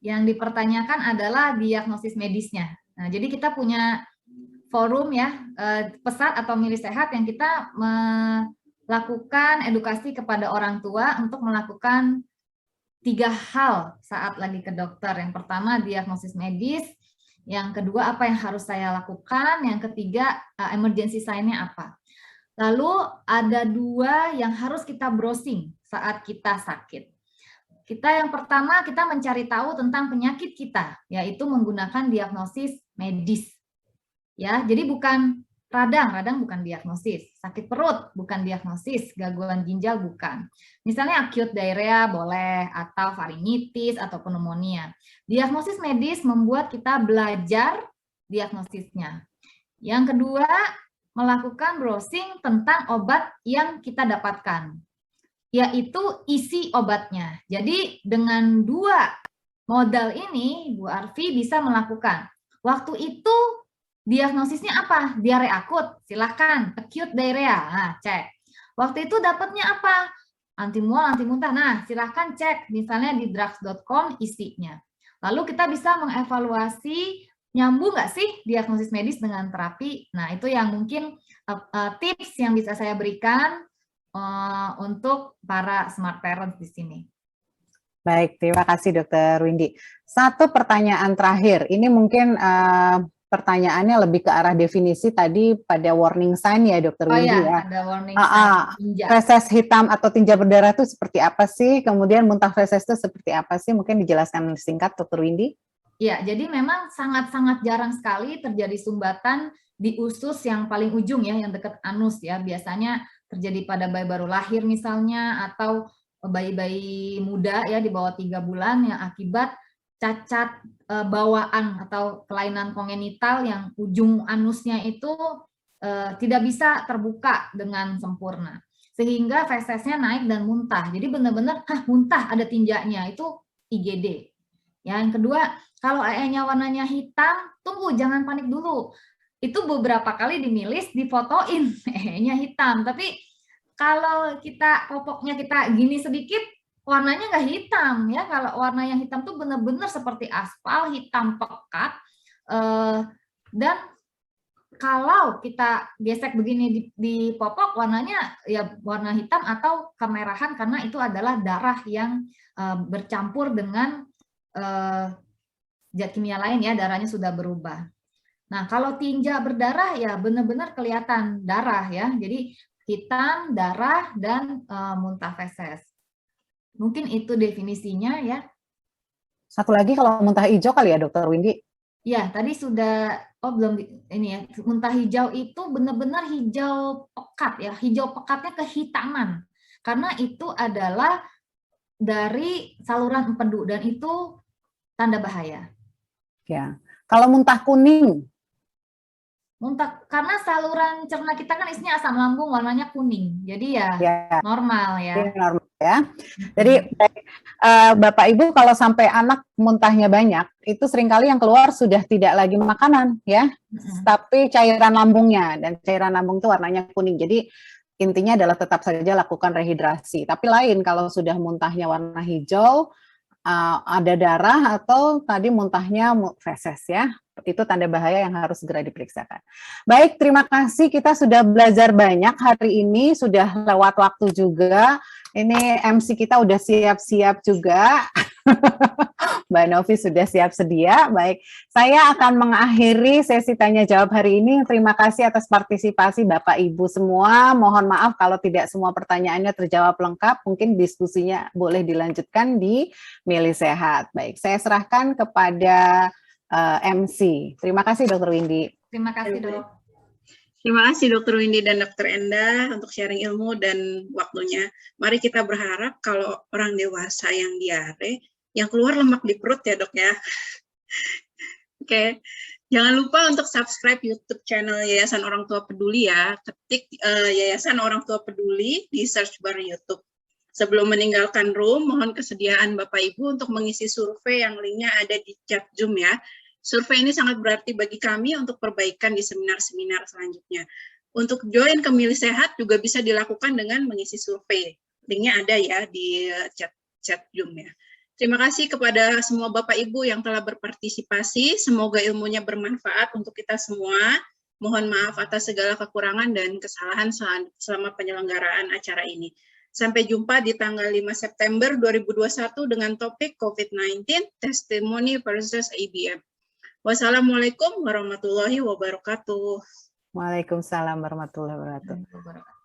Yang dipertanyakan adalah diagnosis medisnya. Nah, jadi kita punya forum ya, Pesat atau Milih Sehat yang kita melakukan edukasi kepada orang tua untuk melakukan 3 hal saat lagi ke dokter. Yang pertama diagnosis medis, yang kedua apa yang harus saya lakukan, yang ketiga emergency sign-nya apa. Lalu ada 2 yang harus kita browsing saat kita sakit. Yang pertama kita mencari tahu tentang penyakit kita, yaitu menggunakan diagnosis medis. Ya, jadi bukan radang bukan diagnosis, sakit perut bukan diagnosis, gangguan ginjal bukan. Misalnya acute diarrhea boleh, atau faringitis atau pneumonia. Diagnosis medis membuat kita belajar diagnosisnya. Yang kedua, melakukan browsing tentang obat yang kita dapatkan, yaitu isi obatnya. Jadi dengan 2 modal ini, Bu Arfi bisa melakukan. Waktu itu diagnosisnya apa? Diare akut, silahkan. Acute diarrhea, nah, cek. Waktu itu dapatnya apa? Antimual, antimuntah, nah silahkan cek. Misalnya di drugs.com isinya. Lalu kita bisa mengevaluasi nyambung nggak sih diagnosis medis dengan terapi. Nah itu yang mungkin tips yang bisa saya berikan untuk para smart parents di sini. Baik, terima kasih Dokter Windy. Satu pertanyaan terakhir, ini mungkin pertanyaannya lebih ke arah definisi tadi pada warning sign ya Dokter Windy ya. Ada warning sign tinja. Feses hitam atau tinja berdarah itu seperti apa sih? Kemudian muntah feses itu seperti apa sih? Mungkin dijelaskan singkat Dokter Windy. Ya, jadi memang sangat-sangat jarang sekali terjadi sumbatan di usus yang paling ujung ya, yang dekat anus ya. Biasanya terjadi pada bayi baru lahir misalnya, atau bayi-bayi muda ya di bawah 3 bulan yang akibat cacat bawaan atau kelainan kongenital yang ujung anusnya itu tidak bisa terbuka dengan sempurna. Sehingga fesesnya naik dan muntah. Jadi benar-benar muntah ada tinjanya, itu IGD. Ya, yang kedua, kalau EE-nya warnanya hitam, tunggu jangan panik dulu. Itu beberapa kali dimilis, difotoin EE-nya hitam, tapi kalau kita popoknya kita gini sedikit, warnanya nggak hitam ya. Kalau warna yang hitam tuh benar-benar seperti aspal, hitam pekat. Dan kalau kita gesek begini di popok, warnanya ya warna hitam atau kemerahan karena itu adalah darah yang bercampur dengan zat kimia lain ya, darahnya sudah berubah. Nah, kalau tinja berdarah ya benar-benar kelihatan darah ya. Jadi hitam, darah, dan muntah feses. Mungkin itu definisinya ya. Satu lagi kalau muntah hijau kali ya Dokter Windy? Ya, tadi sudah, belum ini ya. Muntah hijau itu benar-benar hijau pekat ya. Hijau pekatnya kehitaman. Karena itu adalah dari saluran empedu dan itu tanda bahaya. Ya. Kalau muntah kuning, Muntah karena saluran cerna kita kan isinya asam lambung warnanya kuning. Jadi ya ya, normal ya. ini normal ya. Jadi Bapak Ibu kalau sampai anak muntahnya banyak, itu seringkali yang keluar sudah tidak lagi makanan ya, tapi cairan lambungnya, dan cairan lambung itu warnanya kuning. Jadi intinya adalah tetap saja lakukan rehidrasi. Tapi lain kalau sudah muntahnya warna hijau, ada darah atau tadi muntahnya feses ya, itu tanda bahaya yang harus segera diperiksakan. Baik, terima kasih, kita sudah belajar banyak hari ini, sudah lewat waktu juga. Ini MC kita udah siap-siap juga. Mbak Novi sudah siap sedia. Baik, saya akan mengakhiri sesi tanya jawab hari ini. Terima kasih atas partisipasi Bapak Ibu semua. Mohon maaf kalau tidak semua pertanyaannya terjawab lengkap. Mungkin diskusinya boleh dilanjutkan di Milih Sehat. Baik, saya serahkan kepada MC. Terima kasih Dr. Windy. Terima kasih Dok. Terima kasih Dr. Windy dan Dr. Endah untuk sharing ilmu dan waktunya. Mari kita berharap kalau orang dewasa yang diare, yang keluar lemak di perut ya Dok ya. Oke, jangan lupa untuk subscribe YouTube channel Yayasan Orang Tua Peduli ya. Ketik Yayasan Orang Tua Peduli di search bar YouTube. Sebelum meninggalkan room, mohon kesediaan Bapak Ibu untuk mengisi survei yang linknya ada di chat Zoom ya. Survei ini sangat berarti bagi kami untuk perbaikan di seminar-seminar selanjutnya. Untuk join ke Milih Sehat juga bisa dilakukan dengan mengisi survei. Linknya ada ya di chat Zoom ya. Terima kasih kepada semua Bapak Ibu yang telah berpartisipasi. Semoga ilmunya bermanfaat untuk kita semua. Mohon maaf atas segala kekurangan dan kesalahan selama penyelenggaraan acara ini. Sampai jumpa di tanggal 5 September 2021 dengan topik COVID-19, Testimony versus ABM. Wassalamualaikum warahmatullahi wabarakatuh. Waalaikumsalam warahmatullahi wabarakatuh.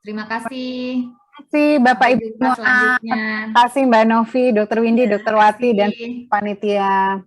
Terima kasih. Terima kasih Bapak Ibu. Selanjutnya. Terima kasih Mbak Novi, Dr. Windy, Dr. Wati, dan panitia.